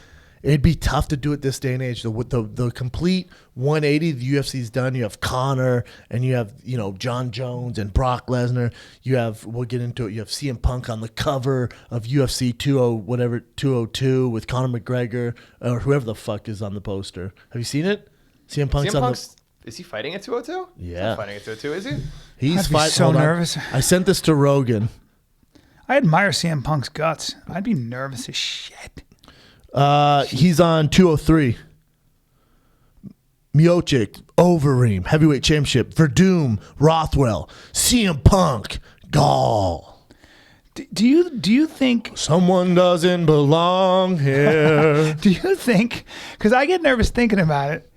It'd be tough to do it this day and age. The complete 180 the UFC's done. You have Conor and you have, John Jones and Brock Lesnar. You have, we'll get into it, you have CM Punk on the cover of UFC 202 with Conor McGregor or whoever the fuck is on the poster. Have you seen it? CM Punk's is he fighting at 202? Yeah. He's not fighting at 202, is he? He's I'd be so nervous. I sent this to Rogan. I admire CM Punk's guts. I'd be nervous as shit. He's on 203. Miocic, Overeem, Heavyweight Championship, Verdum, Rothwell, CM Punk, Gall. Do you think Someone doesn't belong here? do you think? Because I get nervous thinking about it.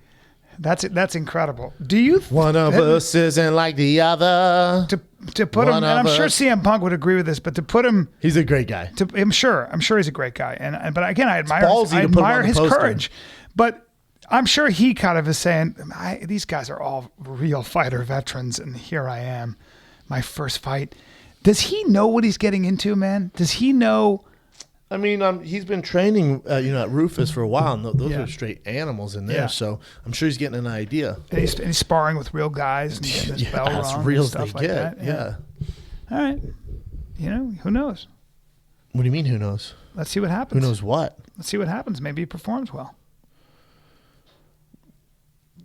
That's incredible. Do you? One of us isn't like the other. To put him, and I'm sure CM Punk would agree with this, but to put him, he's a great guy. I'm sure he's a great guy, but again, I admire his courage, but I'm sure he kind of is saying, these guys are all real fighter veterans, and here I am, my first fight. Does he know what he's getting into, man? Does he know? I mean, he's been training, at Rufus for a while, and those are straight animals in there. Yeah. So I'm sure he's getting an idea. And he's sparring with real guys and getting his bell as rung real and as stuff they like get. that. Yeah. All right. Who knows? What do you mean? Who knows? Let's see what happens. Who knows what? Let's see what happens. Maybe he performs well.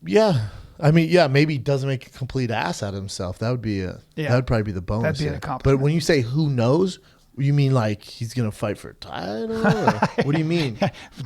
Yeah. I mean, maybe he doesn't make a complete ass out of himself. That would be that would probably be the bonus. That'd be an accomplishment. But when you say who knows, you mean like he's gonna fight for a title? Or what do you mean?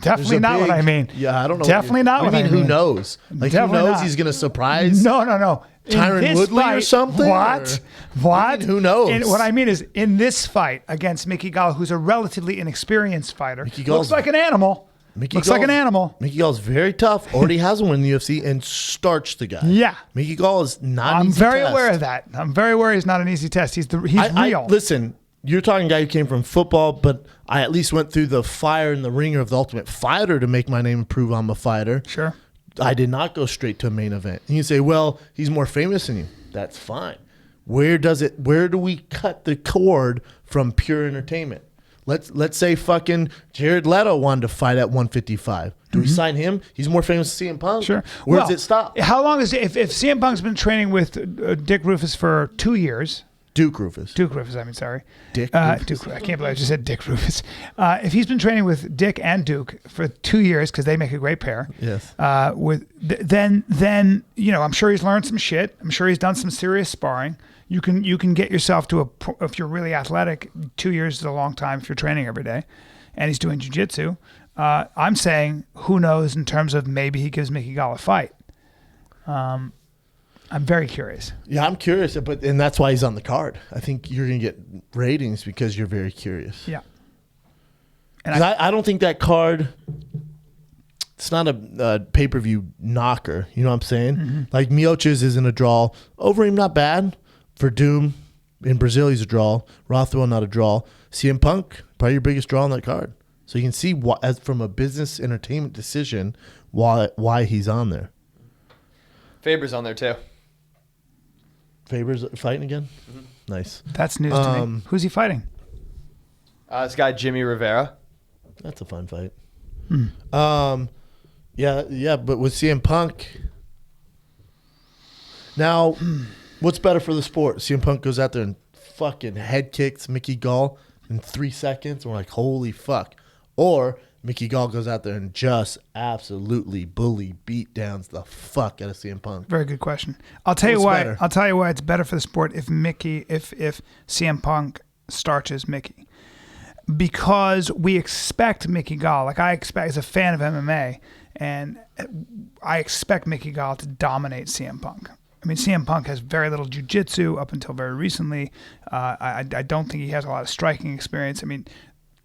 Definitely not what I mean. Yeah, I don't know. Definitely not what I mean. Who knows? Like Definitely who knows not. he's gonna surprise? No. Tyron Woodley or something? What? What? Who knows? What I mean is, in this fight against Mickey Gall, who's a relatively inexperienced fighter, looks like an animal. Looks like an animal. Mickey Gall's very tough. Already has a win in the UFC and starched the guy. Yeah. Mickey Gall is not an easy I'm very test. aware of that. I'm very aware he's not an easy test. He's real. Listen, you're talking a guy who came from football, but I at least went through the fire and the ringer of the Ultimate Fighter to make my name prove I'm a fighter. Sure. I did not go straight to a main event. And you say, well, he's more famous than you. That's fine. Where do we cut the cord from pure entertainment? Let's say fucking Jared Leto wanted to fight at 155. Do we sign him? He's more famous than CM Punk. Sure. Where does it stop? How long is it? If CM Punk's been training with Dick Rufus for 2 years. Duke Rufus. Dick Rufus. Dick Rufus. I can't believe I just said Dick Rufus. If he's been training with Dick and Duke for 2 years, because they make a great pair. Yes. Then I'm sure he's learned some shit. I'm sure he's done some serious sparring. You can get yourself to if you're really athletic, 2 years is a long time if you're training every day, and he's doing jiu-jitsu. I'm saying who knows in terms of maybe he gives Mickey Gall a fight. I'm very curious. Yeah, I'm curious, and that's why he's on the card. I think you're going to get ratings because you're very curious. Yeah. And I don't think that card, it's not a pay-per-view knocker. You know what I'm saying? Mm-hmm. Like Miocic isn't a draw. Overeem, not bad. Verdum, in Brazil, he's a draw. Rothwell, not a draw. CM Punk, probably your biggest draw on that card. So you can see as from a business entertainment decision why he's on there. Faber's on there too. Faber's fighting again? Mm-hmm. Nice. That's news to me. Who's he fighting? This guy, Jimmy Rivera. That's a fun fight. Yeah, but with CM Punk, Now, what's better for the sport? CM Punk goes out there and fucking head kicks Mickey Gall in 3 seconds. And we're like, holy fuck. Or Mickey Gall goes out there and just absolutely beat downs the fuck out of CM Punk. Very good question. I'll tell you why. I'll tell you why it's better for the sport if CM Punk starches Mickey. Because we expect Mickey Gall, like I expect as a fan of MMA, and I expect Mickey Gall to dominate CM Punk. I mean, CM Punk has very little jiu-jitsu up until very recently. I don't think he has a lot of striking experience. I mean,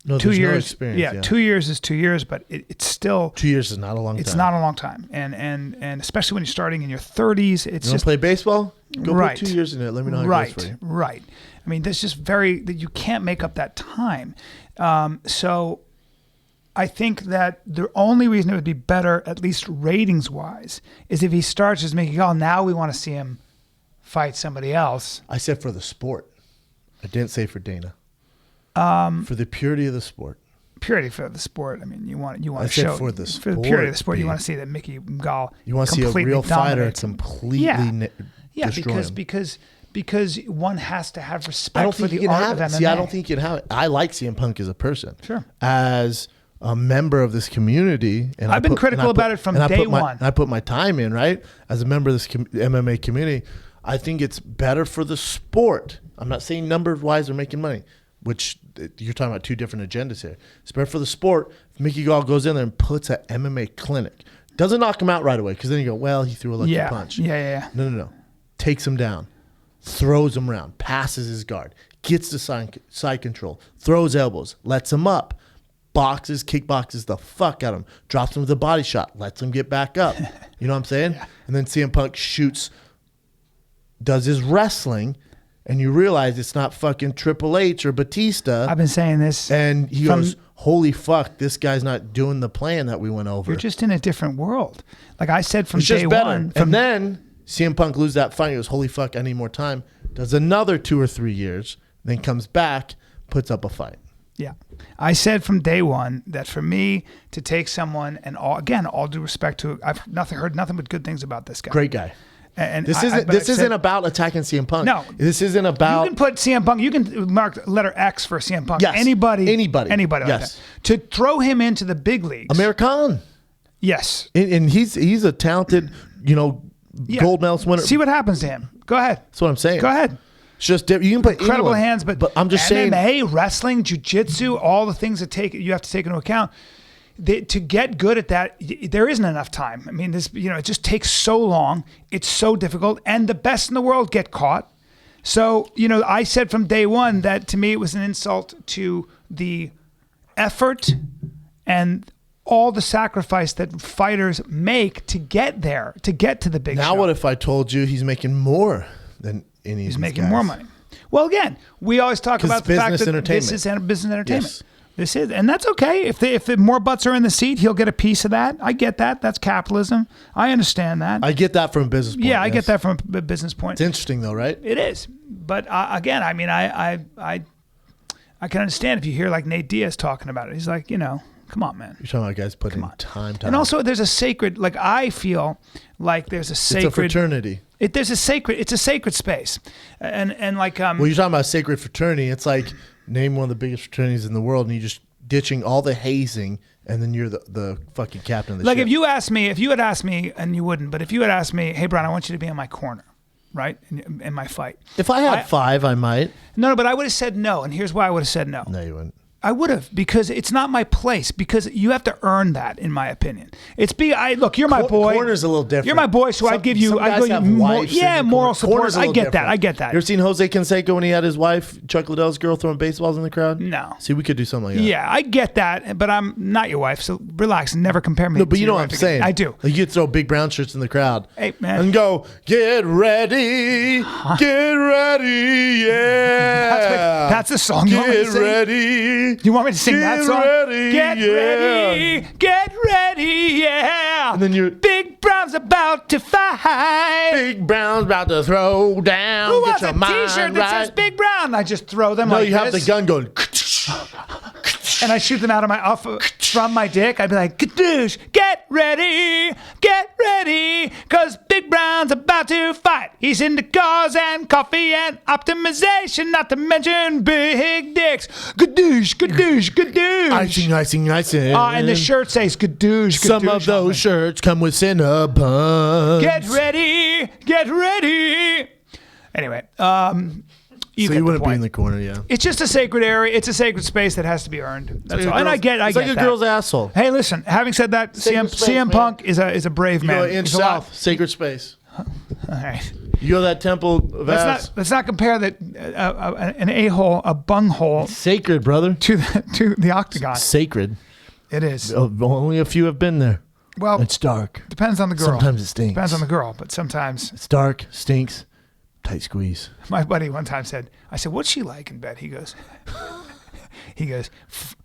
no, 2 years. No experience, yeah, 2 years is 2 years, but it's still 2 years is not a long time. It's not a long time, and especially when you're starting in your 30s, it's you just play baseball. Go right. put 2 years in it. Let me know how it goes for you. Right. I mean, that's just that you can't make up that time. So I think that the only reason it would be better, at least ratings-wise, is if he starts as Mickey Gall. Now we want to see him fight somebody else. I said for the sport. I didn't say for Dana. For the purity of the sport. Purity for the sport. I mean, you want to show for the purity of the sport. You want to see that Mickey Gall. You want to see a real fighter completely destroy him. Because one has to have respect for the art of MMA. See, I don't think you can have it. I like CM Punk as a person. Sure. As a member of this community, and I've been critical about it from day one. I put my time in, right? As a member of this MMA community, I think it's better for the sport. I'm not saying number-wise they're making money, which you're talking about two different agendas here. It's better for the sport if Mickey Gall goes in there and puts an MMA clinic. Doesn't knock him out right away, because then you go, well, he threw a lucky punch. Yeah. No. Takes him down. Throws him around, passes his guard, gets the side control, throws elbows, lets him up, kickboxes the fuck out of him, drops him with a body shot, lets him get back up. You know what I'm saying? Yeah. And then CM Punk does his wrestling, and you realize it's not fucking Triple H or Batista. I've been saying this. And he goes, holy fuck, this guy's not doing the plan that we went over. You're just in a different world. Like I said from day one. And then CM Punk loses that fight. He goes, holy fuck, I need more time. Does another 2 or 3 years, then comes back, puts up a fight. Yeah. I said from day one that for me to take someone, and all due respect to, I've heard nothing but good things about this guy. Great guy. And this isn't about attacking CM Punk. No. This isn't about... You can put CM Punk, you can mark letter X for CM Punk. Yes. Anybody yes. like that. To throw him into the big leagues. American. Yes. And he's a talented, gold medal winner. See what happens to him. Go ahead. That's what I'm saying. Go ahead. It's just you can put incredible hands, but I'm just saying MMA, wrestling, jiu-jitsu, all the things that you have to take into account. To get good at that, there isn't enough time. I mean, it just takes so long. It's so difficult, and the best in the world get caught. So, I said from day one that to me it was an insult to the effort and all the sacrifice that fighters make to get there, to get to the big show. Now, what if I told you he's making more than any of these He's making guys? more money. Well, again, we always talk about the fact that this is business entertainment. Yes. This is, and that's okay. If more butts are in the seat, he'll get a piece of that. I get that. That's capitalism. I understand that. I get that from a business point. Yeah, I get that from a business point. It's interesting though, right? It is. But again, I mean, I can understand if you hear like Nate Diaz talking about it. He's like, come on, man. You're talking about guys putting time. And also, there's a sacred. Like I feel like there's a sacred. It's a fraternity. It's a sacred space, and like. Well, you're talking about sacred fraternity. It's like name one of the biggest fraternities in the world, and you just ditching all the hazing, and then you're the fucking captain of the ship. Like if you had asked me, and you wouldn't, but if you had asked me, hey, Brian, I want you to be in my corner, right, in my fight. If I had 5, I might. No, but I would have said no, and here's why I would have said no. No, you wouldn't. I would have, because it's not my place, because you have to earn that, in my opinion. Look, you're my boy. Corner's a little different. You're my boy, so I'd give you moral support. I get that. You ever seen Jose Canseco when he had his wife, Chuck Liddell's girl, throwing baseballs in the crowd? No. See, we could do something like that. Yeah, I get that, but I'm not your wife, so relax and never compare me. No, but you know what I'm saying. I do. Like you could throw big brown shirts in the crowd. Hey, man. And go, get ready, get ready, yeah. That's the song you want me to sing? Get ready. You want me to sing that song? Get ready, yeah. And then you're Big Brown's about to fight. Big Brown's about to throw down. Who Get wants your a mind T-shirt that right. says Big Brown? I just throw them No, like you have this. the gun going. And I shoot them out of my off. from my dick, I'd be like, Gadoosh, get ready, cause Big Brown's about to fight. He's into cars and coffee and optimization, not to mention big dicks. Gadoosh. Icing. And the shirt says Gadoosh. Some of those shirts come with Cinnabons. Get ready. Anyway, you so get you the wouldn't be point. in the corner, yeah. It's just a sacred area. It's a sacred space that has to be earned. That's all. And I get It's like a that. girl's asshole. Hey, listen. Having said that, Sacred space, CM man. Punk is a brave You man. go inch He's a lot- south, sacred space. All right. You go to that temple of ass. Let's not compare that an a-hole, a bunghole, Sacred, brother. to the octagon. Sacred. It is. Only a few have been there. Well, It's dark. depends on the girl. Sometimes it stinks. Depends on the girl, but sometimes. It's dark, stinks, tight squeeze. My buddy one time I said, what's she like in bed? He goes,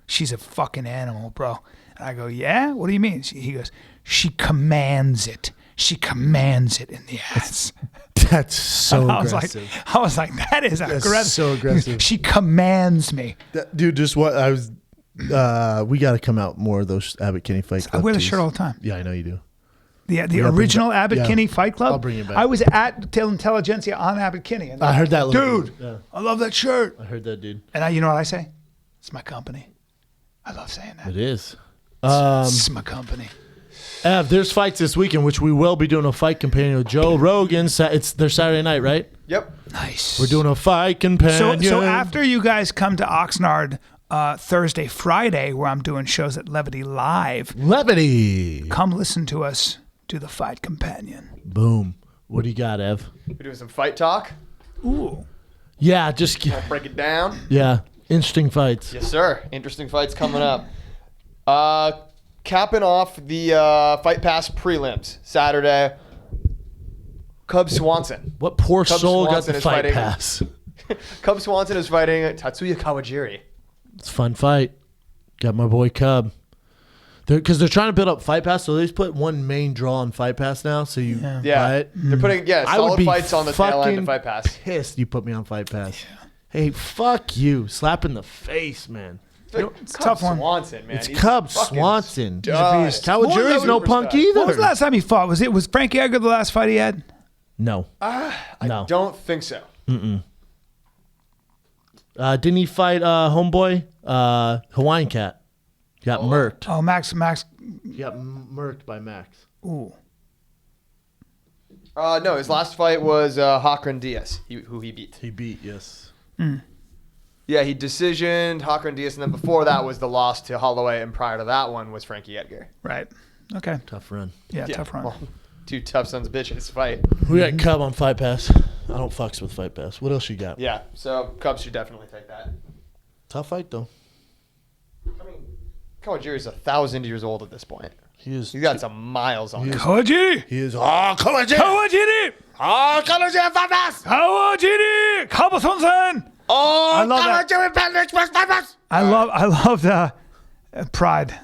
she's a fucking animal, bro. And I go, yeah? What do you mean? He goes, she commands it. She commands it in the ass. That's so I aggressive. was like, that is aggressive. so aggressive. She commands me. Dude, just what I was. We got to come out more of those Abbott Kinney Fight Club. I wear the tees. shirt all the time. Yeah, I know you do. The original Abbott yeah. Kinney Fight Club. I'll bring it back. I was at Tel Intelligentsia on Abbott Kinney. And I heard that, dude. Yeah. I love that shirt. I heard that, dude. And you know what I say? It's my company. I love saying that. It is. It's my company. There's fights this weekend, which we will be doing a fight companion with Joe Rogan. It's their Saturday night, right? Yep. Nice. We're doing a fight companion. So after you guys come to Oxnard Thursday, Friday, where I'm doing shows at Levity Live, Levity. come listen to us do the fight companion. Boom. What do you got, Ev? We're doing some fight talk. Ooh. Yeah, just I'll break it down. yeah. Interesting fights. Yes, sir. Interesting fights coming up. Capping off the Fight Pass prelims Saturday. Cub Swanson. What poor Cub soul Swanson got the is fight fighting- pass? Cub Swanson is fighting Tatsuya Kawajiri. It's a fun fight. Got my boy Cub. Because they're trying to build up Fight Pass, so they just put one main draw on Fight Pass now. So you buy Yeah, it. they're putting I would solid be fights on the tail end of fucking Fight Pass. pissed you put me on Fight Pass. Hey, fuck you. Slap in the face, man. It's a tough one. Swanson, man. It's He's Cub fucking Swanson. stud. Kawajiri's no punk Superstar. either. When was the last time he fought? Was Frankie Edgar the last fight he had? No. I No. don't think so. Didn't he fight homeboy? Hawaiian Cat. Got murked. Oh, Max. He got murked by Max. Ooh. No, his last fight was Hakran Diaz, who he beat. He beat, yes. Yeah, he decisioned Hakran Diaz, and then before that was the loss to Holloway, and prior to that one was Frankie Edgar. Right. Okay. Tough run. Yeah, tough run. Well, two tough sons of bitches fight. We got Cub on Fight Pass. I don't fucks with Fight Pass. What else you got? Yeah, so Cubs should definitely take that. Tough fight, though. I mean, Kawajiri's 1,000 years old at this point. He is. He's got some miles on him. Kawajiri! He is. Oh, Kawajiri! Kawajiri! Oh, Kawajiri Fight Pass! Kawajiri! Kabasonsen! Oh, I love that. Kawajiri Panda Express Fight Pass! I love the pride.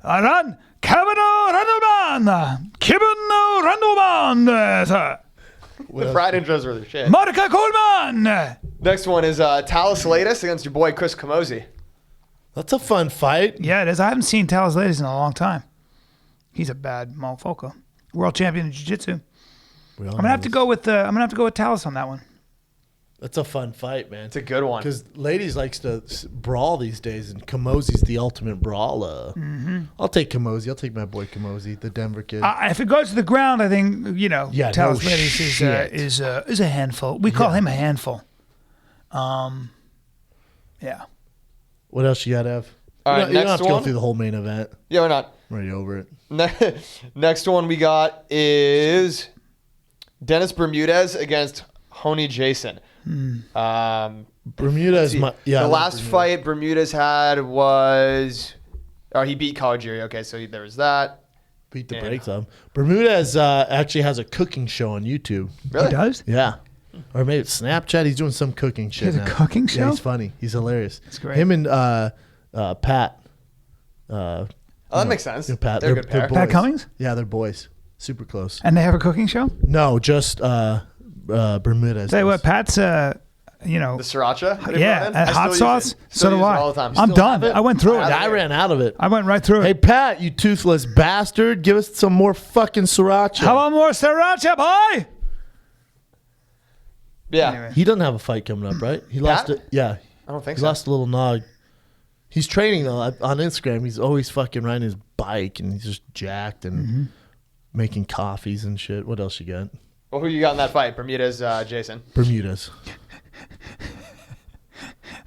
Aran Kavano Randleman! Kibano Randleman! The pride intros are the shit. Marika Coleman! Next one is Talis Latis against your boy Chris Camozzi. That's a fun fight. Yeah, it is. I haven't seen Talis Ladies in a long time. He's a bad motherfucker. World champion in jiu-jitsu. I'm gonna have to go with Talis on that one. That's a fun fight, man. It's a good one. Because ladies likes to brawl these days, and Camozzi's the ultimate brawler. I'll take Camozzi. I'll take my boy Camozzi, the Denver kid. If it goes to the ground, I think Yeah, Talis no Ladies shit. is a handful. We call him a handful. Yeah. What else you got, Ev? All right, you don't next have to go one. through the whole main event. Yeah, we're not. I'm already over it. Next one we got is Dennis Bermudez against Honey Jason. Bermudez, the last fight Bermudez had was, he beat Kawajiri. Okay, so there was that. Beat the brakes on him. Bermudez actually has a cooking show on YouTube. Really? He does? Yeah. Or maybe it's Snapchat. He's doing some cooking shit. has a now. cooking Yeah, show? he's funny. He's hilarious. That's great. Him and Pat. That makes sense. Pat. They're a good pair. boys. Pat Cummings? Yeah, they're boys. Super close. And they have a cooking show? No, just Bermudez. Tell you does. what, Pat's you know, The sriracha? that he yeah, brought in? and I hot still use sauce. it. So Still do use it I. all the time. I'm Still done. have it? I went through it. I ran out of it. I went right through Hey, it. Pat, you toothless bastard. Give us some more fucking sriracha. How about more sriracha, boy? Yeah. Anyway. He doesn't have a fight coming up, right? He lost Pat? it. Yeah. I don't think He so. lost a little nog. He's training, though. On Instagram, he's always fucking riding his bike, and he's just jacked and making coffees and shit. What else you got? Well, who you got in that fight? Bermudez, Jason. Bermudas.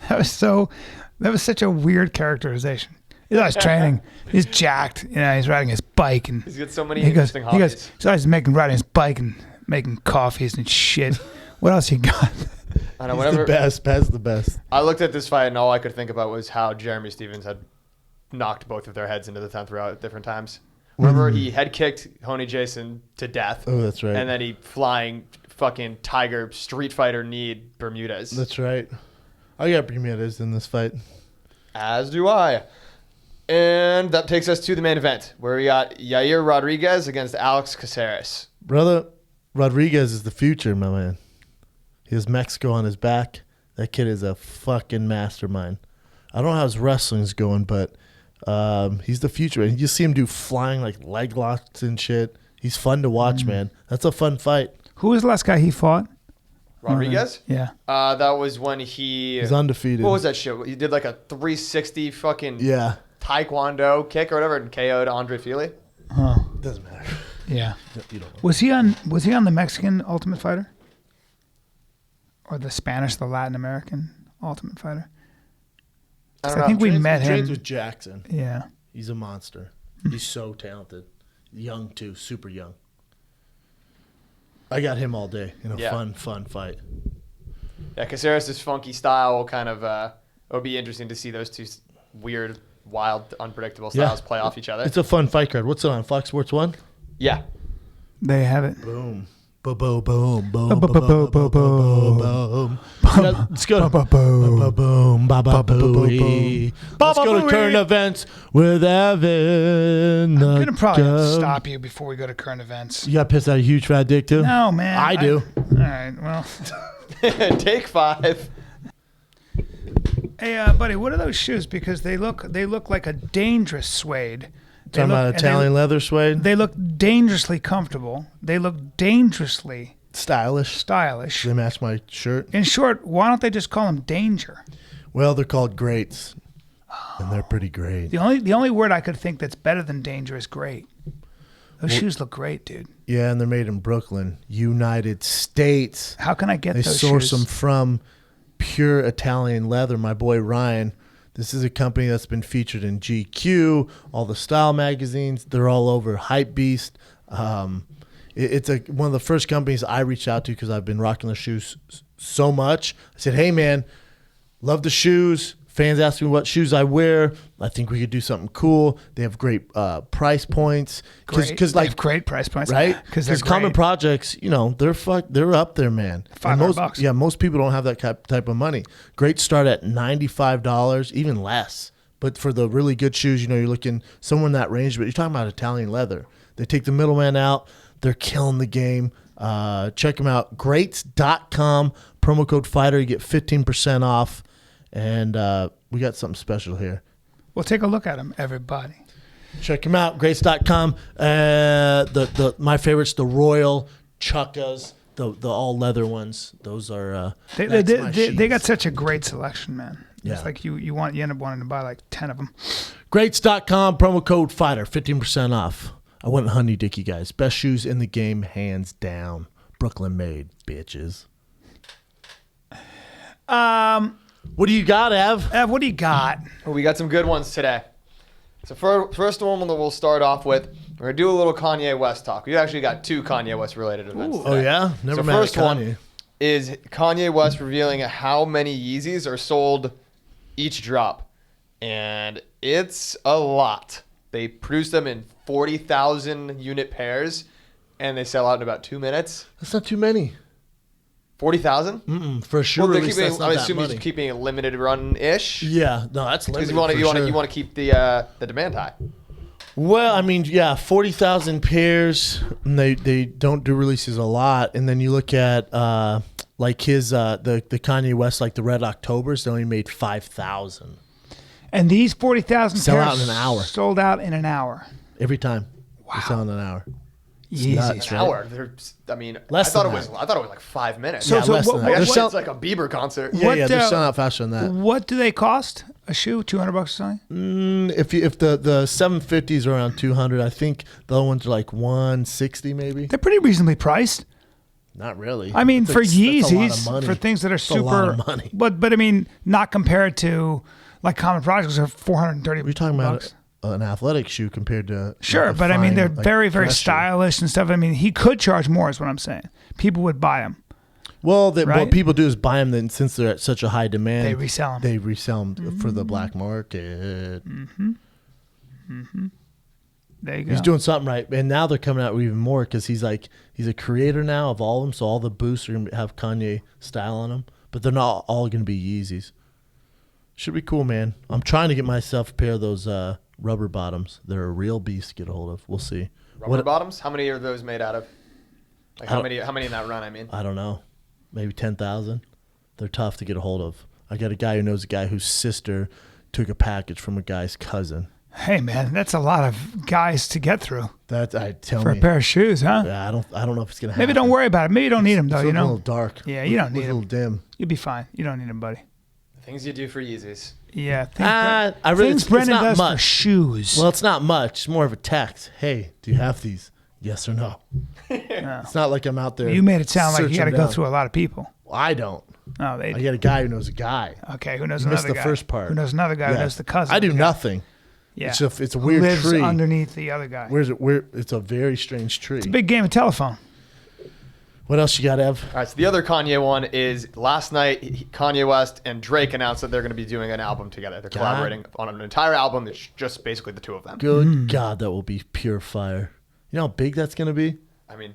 That was such a weird characterization. He's always training. He's jacked. You know, he's riding his bike and He's got so many he goes, interesting hobbies. he's always riding his bike and making coffees and shit. What else you got? I know, He's whenever the best. Pat's the best. I looked at this fight and all I could think about was how Jeremy Stevens had knocked both of their heads into the 10th row at different times. Remember, he head kicked Honey Jason to death. Oh, that's right. And then he flying fucking tiger street fighter kneed Bermudez. That's right. I got Bermudas in this fight. As do I. And that takes us to the main event, where we got Yair Rodriguez against Alex Caceres. Brother, Rodriguez is the future, my man. He has Mexico on his back. That kid is a fucking mastermind. I don't know how his wrestling's going, but he's the future. And you see him do flying like leg locks and shit. He's fun to watch, man. That's a fun fight. Who was the last guy he fought? Rodriguez? Yeah. That was when He's undefeated. What was that shit? He did like a 360 fucking Yeah. taekwondo kick or whatever and KO'd Andre Fili. Huh. Doesn't matter. Yeah. You don't know. Was he on the Mexican Ultimate Fighter? Or the Spanish, the Latin American Ultimate Fighter? 'Cause I think we met He trains him. with Jackson. Yeah. He's a monster. He's so talented. Young, too. Super young. I got him all day in a fun fight. Yeah, Caceres' funky style kind of it would be interesting to see those two weird, wild, unpredictable styles play off each other. It's a fun fight card. What's it on? Fox Sports 1? Yeah. They have it. Boom. Boom, boom, boom, boom, Boom, boom, boom, boom, boom. boom. Let's go. Boom, boom, boom. Boom, ba ba booey. Let's go to Ba-ba-booey. current events with Evan. I'm going to probably stop you before we go to current events. You got pissed out a huge fat dick too? No, man. I do. All right, well. Take 5. Hey, buddy, what are those shoes? Because they look like a dangerous suede. They Talking about look- and Italian leather suede? They look dangerously comfortable. They look dangerously Stylish. stylish. They match my shirt. In short, why don't they just call them Danger? Well, they're called greats. And they're pretty great. The only word I could think that's better than danger is great. Those shoes look great, dude. Yeah, and they're made in Brooklyn, United States. How can I get They those source shoes? them from pure Italian leather. My boy Ryan. This is a company that's been featured in GQ, all the style magazines. They're all over Hypebeast. It's one of the first companies I reached out to because I've been rocking the shoes so much. I said, hey, man, love the shoes. Fans ask me what shoes I wear. I think we could do something cool. They have great price points. Great. They have great price points, right? Because Common Projects, they're up there, man. And $500. Yeah, most people don't have that type of money. Great start at $95, even less. But for the really good shoes, you're looking somewhere in that range. But you're talking about Italian leather. They take the middleman out. They're killing the game. Check them out. Greats.com. Promo code FIGHTER. You get 15% off. And we got something special here. Well, take a look at them, everybody. Check them out. Greats.com. My favorites, the Royal Chukkas, the all leather ones. Those are They got such a great selection, man. Yeah. It's like you end up wanting to buy like 10 of them. Greats.com. Promo code FIGHTER. 15% off. I went Honey Dicky, guys. Best shoes in the game, hands down. Brooklyn made, bitches. What do you got, Ev? What do you got? Well, we got some good ones today. So first one that we'll start off with, we're going to do a little Kanye West talk. We actually got 2 Kanye West related events today. Oh, yeah? Never met first Kanye. one is Kanye West revealing how many Yeezys are sold each drop. And it's a lot. They produce them in 40,000 unit pairs, and they sell out in about 2 minutes. That's not too many. 40,000? For sure. Well, I'm I'm assuming he's keeping a limited run-ish. Yeah, no, that's limited. Because you want to keep the demand high. Well, I mean, yeah, 40,000 pairs. And they don't do releases a lot. And then you look at Like his the Kanye West, like the Red Octobers, they only made 5,000 And these 40,000 Sell pairs out in an hour. sold out in an hour. every time. Wow. They sell in an hour. Easy. nuts, An right? hour. I mean, Less I thought than it was. that. I thought it was like 5 minutes. So- Yeah, so less what- than what- that. It's They're sell- like a Bieber concert. Yeah, What, they're uh, selling out faster than that. What do they cost? A shoe? $200 or something? If the 750s are around 200, I think the other ones are like 160 maybe. They're pretty reasonably priced. Not really. I mean, for That's a lot of Yeezys, money. for things that are a super, lot of money. but I mean, not compared to like common products, which are $430. We're talking about an athletic shoe compared to Sure, like a but I mean, fine, they're like, very, very dress shoe. stylish and stuff. I mean, he could charge more, is what I'm saying. People would buy them. Well, Right? what people do is buy them. Then, since they're at such a high demand, They resell 'em. They resell them for the black market. There you go. He's doing something right, and now they're coming out with even more because he's a creator now of all of them. So all the boosts are gonna have Kanye style on them, but they're not all gonna be Yeezys. Should be cool, man. I'm trying to get myself a pair of those rubber bottoms. They're a real beast to get a hold of. We'll see. Rubber bottoms? How many are those made out of? Like I how don't- many in that run? I mean, I don't know. Maybe 10,000. They're tough to get a hold of. I got a guy who knows a guy whose sister took a package from a guy's cousin. Hey, man, that's a lot of guys to get through That I tell for me. a pair of shoes, huh? Yeah, I don't know if it's gonna happen. Maybe don't worry about it. Maybe you don't need them, though, It's you a know? little dark. Yeah, you don't need It's a little them. dim. You'll be fine. You don't need them, buddy. things you do for Yeezys. Yeah. It's Brendan not does for much. shoes. Well, it's not much. It's more of a text. Hey, do you have these? Yes or no. It's not like I'm out there. You made it sound like you searching got to go down. through a lot of people. I don't. Oh, they I got a guy who knows a guy. Okay, who knows You another missed the guy? first part. Who knows another guy who Yeah. knows the cousin? I do of the guy? nothing. Yeah. It's a Who weird lives tree. underneath the other guy. It's a very strange tree. It's a big game of telephone. What else you got, Ev? All right, so the other Kanye one is last night, Kanye West and Drake announced that they're going to be doing an album together. They're collaborating on an entire album that's just basically the two of them. Good God, that will be pure fire. You know how big that's going to be? I mean,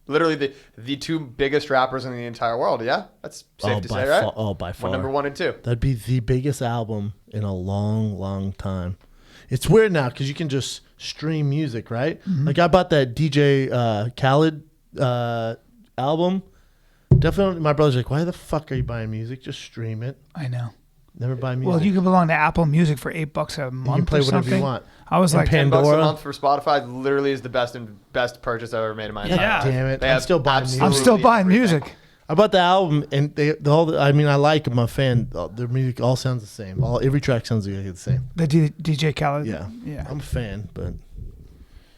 literally the two biggest rappers in the entire world. Yeah, that's safe to say, right? By far. Number 1 and 2. That'd be the biggest album in a long, long time. It's weird now because you can just stream music, right? Like I bought that DJ Khaled album. Definitely, my brother's like, why the fuck are you buying music? Just stream it. I know. Never buy music. Well, you can belong to Apple Music for $8 a month. you can play or whatever something. you want. I was And like, $10 a Pandora. month for Spotify literally is the best purchase I've ever made in my entire Yeah. life. Damn it. They I'm have still buying music. I'm still buying everything. music. I bought the album, and I mean, I like them. I'm a fan. Their music all sounds the same. Every track sounds like the same. The DJ Khaled. Yeah. Yeah. I'm a fan, but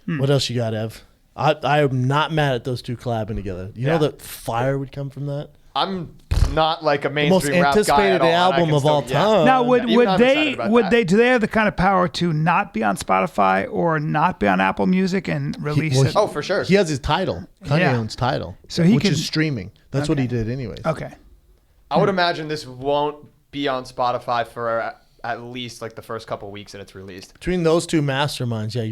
what else you got, Ev? I am not mad at those two collabing together. You know that fire would come from that? I'm not like a Most mainstream rap guy anticipated at all, and I album can of still- all yeah. time. Now, Even would I'm they excited about that. do they have the kind of power to not be on Spotify or not be on Apple Music and release well, it? Oh, for sure. He has his title. Kanye Yeah. owns title. So he which can- is streaming. That's what he did anyways. Okay. I would imagine this won't be on Spotify for at least like the first couple weeks that it's released. Between those two masterminds, they're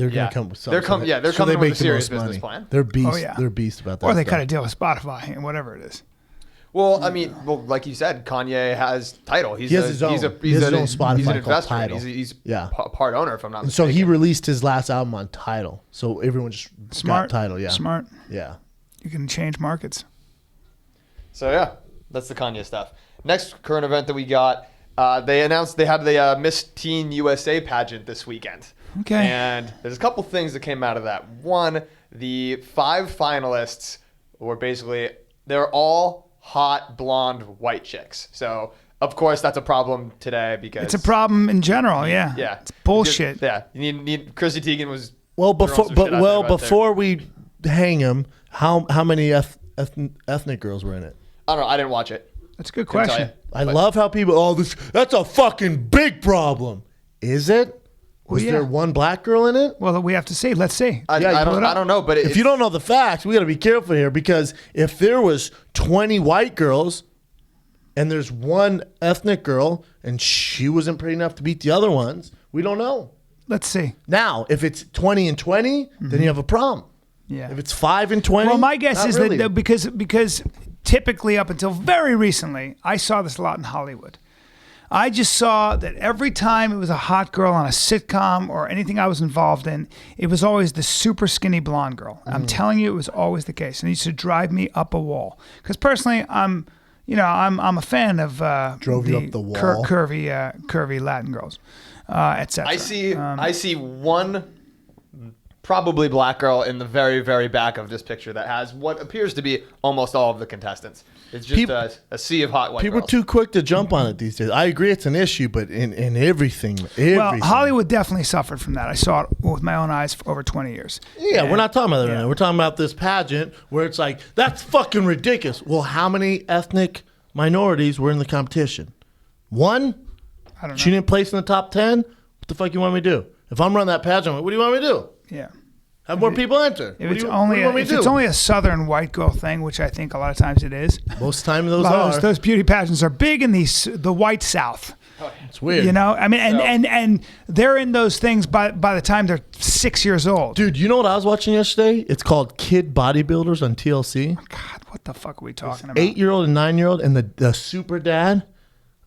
Yeah. gonna come with something. They're coming they with make a the serious most business money. plan. They're beast. Oh, yeah. They're beast about that. Or they stuff. cut a deal with Spotify and whatever it is. Well, I mean, like you said, Kanye has title. He has his own. He has his own Spotify He's an called investor. Tidal. He's Yeah. part owner, if I'm not And so mistaken. he released his last album on Tidal. So everyone just Smart. got Tidal. Yeah. Smart. Yeah. You can change markets. So yeah, that's the Kanye stuff. Next current event that we got, they announced they had the Miss Teen USA pageant this weekend. Okay. And there's a couple things that came out of that. One, the 5 finalists were they're all hot blonde white chicks. So of course that's a problem today because It's a problem in general. Yeah. Yeah, It's bullshit. Yeah, you need Chrissy Teigen was Well, throwing some shit out there about before we hang him, how many ethnic girls were in it? I don't know. I didn't watch it. That's a good Couldn't tell question. you. I love how people. That's a fucking big problem. Is it? Was yeah. there one black girl in it? Well, we have to see. Let's see. I don't know, but If you don't know the facts, we got to be careful here because if there was 20 white girls and there's one ethnic girl and she wasn't pretty enough to beat the other ones, we don't know. Let's see. Now, if it's 20 and 20, then you have a problem. Yeah. If it's 5 and 20, Well, my guess not is really. that because typically up until very recently, I saw this a lot in Hollywood. I just saw that every time it was a hot girl on a sitcom or anything I was involved in, it was always the super skinny blonde girl. I'm telling you, it was always the case. And it used to drive me up a wall. Because personally, I'm a fan of Drove you up the wall. curvy Latin girls, etc. I see one probably black girl in the very, very back of this picture that has what appears to be almost all of the contestants. It's just a sea of hot white People girls. are too quick to jump on it these days. I agree it's an issue, but in everything. Well, Hollywood definitely suffered from that. I saw it with my own eyes for over 20 years. Yeah, we're not talking about that right now. We're talking about this pageant where it's like, that's fucking ridiculous. Well, how many ethnic minorities were in the competition? One? I don't know. She didn't place in the top 10? What the fuck you want me to do? If I'm running that pageant, I'm like, what do you want me to do? Yeah. Have more people enter. If it's only a southern white girl thing, which I think a lot of times it is. Most of the time those beauty pageants are big in the white South. It's weird. You know, I mean, and they're in those things by the time they're 6 years old. Dude, you know what I was watching yesterday? It's called Kid Bodybuilders on TLC. God, what the fuck are we talking about? 8-year-old and 9-year-old and the super dad.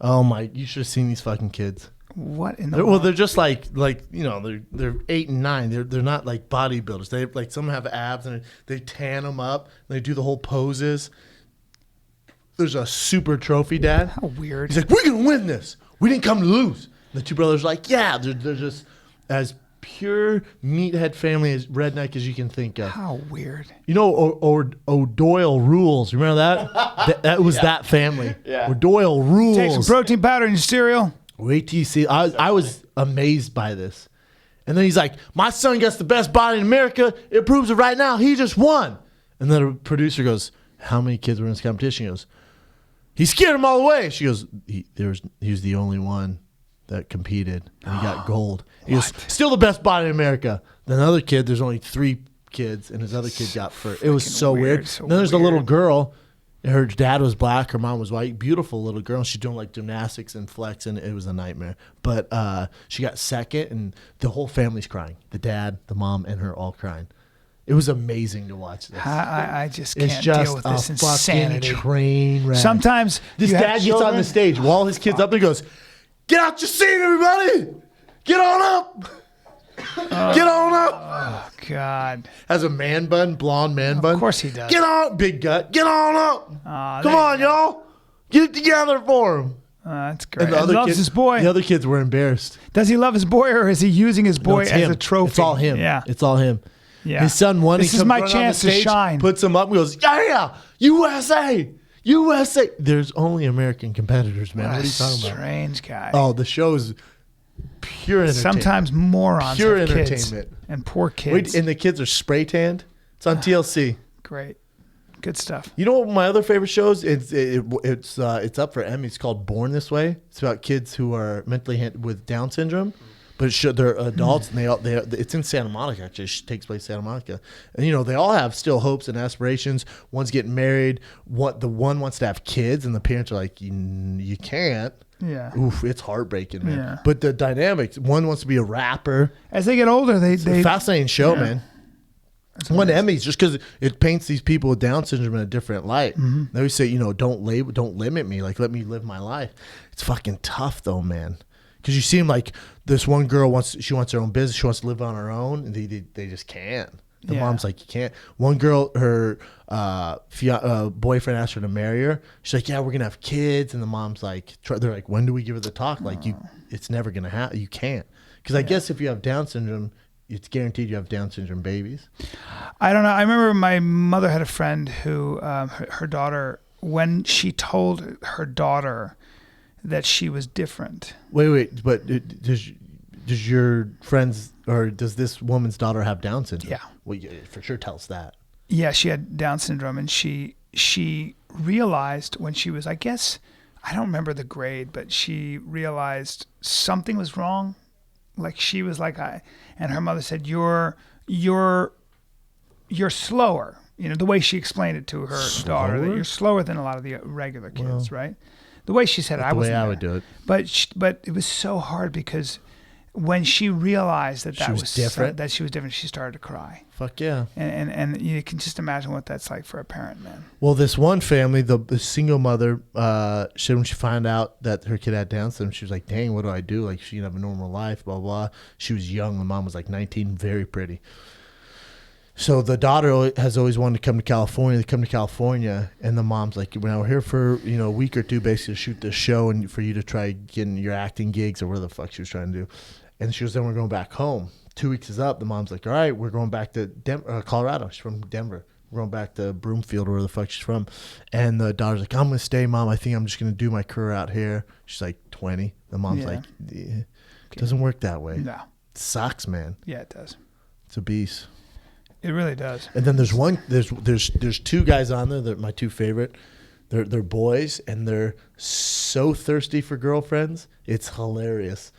Oh my! You should have seen these fucking kids. What in the world? Well, they're just like you know, they're 8 and 9. They're not like bodybuilders. They like some have abs and they tan them up. And they do the whole poses. There's a super trophy dad. How weird. He's like, we're gonna win this. We didn't come to lose. And the two brothers are like, yeah, they're just as pure meathead family as redneck as you can think of. How weird. You know, O'Doyle Rules. Remember that? that was that family. Yeah. O'Doyle Rules. Take some protein powder in your cereal. Wait till you see. I was amazed by this. And then he's like, my son gets the best body in America. It proves it right now. He just won. And then a producer goes, how many kids were in this competition? He goes, he scared them all away. She goes, he was the only one that competed. And he got gold. He goes, still the best body in America. Then another kid, there's only 3 kids. And his other kid got first. It was so weird. So then there's a weird. little girl. Her dad was black. Her mom was white. Beautiful little girl. She's doing like gymnastics and flexing. It was a nightmare. But she got second, and the whole family's crying. The dad, the mom, and her all crying. It was amazing to watch this. I just can't It's just deal with this a insanity. fucking train wreck. Sometimes this you have dad gets children- on the stage while his kid's up and goes, "Get out your seat, everybody! Get on up! Get on up!" Oh God! Has a man bun, blonde man bun. Of course he does. Get on, big gut. Get on up! Come on, y'all! Get it together for him. That's great. And He loves kids, his boy. The other kids were embarrassed. Does he love his boy, or is he using his boy it's as him. a trophy? It's all him. Yeah. It's all him. Yeah. His son won. This He is comes my running on chance the to stage, shine. Puts him up and goes, yeah, USA, USA. There's only American competitors, man. What are you talking about? Strange guy. Oh, the show is pure entertainment. Sometimes morons Pure have kids entertainment. and poor kids. Wait, and the kids are spray tanned. It's on TLC. Great, good stuff. You know what my other favorite shows? It's up for Emmy. It's called Born This Way. It's about kids who are mentally with Down syndrome, but they're adults and it's in Santa Monica. Actually, it takes place in Santa Monica, and you know they all have still hopes and aspirations. One's getting married. The one wants to have kids, and the parents are like, you can't. Yeah. Oof, it's heartbreaking, man. Yeah. But the dynamics. One wants to be a rapper. As they get older, It's a fascinating show, man. Won Emmys just because it paints these people with Down syndrome in a different light. Mm-hmm. They always say, don't limit me. Like, let me live my life. It's fucking tough though, man. Because you seem like this one girl wants her own business. She wants to live on her own, and they just can't. The mom's like, you can't. One girl, her boyfriend asked her to marry her. She's like, yeah, we're gonna have kids, and the mom's like, they're like, when do we give her the talk? Like, it's never gonna happen. You can't. Because I guess if you have Down syndrome, it's guaranteed you have Down syndrome babies. I don't know. I remember my mother had a friend who, her daughter, when she told her daughter that she was different. Wait, but does your friends or does this woman's daughter have Down syndrome? Yeah. Well, yeah, for sure tell us that. Yeah, she had Down syndrome, and she realized when she was, I guess, I don't remember the grade, but she realized something was wrong. Like she was like, and her mother said, you're slower. You know, the way she explained it to her daughter, that you're slower than a lot of the regular kids, right? The way she said it, I the way wasn't I there. would do it. But it was so hard because when she realized that She was different. that she was different, she started to cry. Fuck yeah. And you can just imagine what that's like for a parent, man. Well, this one family, the single mother, she when she found out that her kid had Down syndrome, she was like, dang, what do I do? Like, she didn't have a normal life, blah, blah. She was young. The mom was like 19, very pretty. So the daughter has always wanted to come to California. They come to California, and the mom's like, "Well, we're here for a week or two, basically, to shoot this show, and for you to try getting your acting gigs or whatever the fuck she was trying to do." And she goes, "Then we're going back home. 2 weeks is up." The mom's like, "All right, we're going back to Colorado." She's from Denver. We're going back to Broomfield or where the fuck she's from. And the daughter's like, "I'm gonna stay, Mom. I think I'm just gonna do my career out here." She's like 20. The mom's like, "It doesn't work that way. No, it sucks, man. Yeah, it does. It's a beast." It really does. And then there's two guys on there that are my two favorite. They're boys, and they're so thirsty for girlfriends. It's hilarious.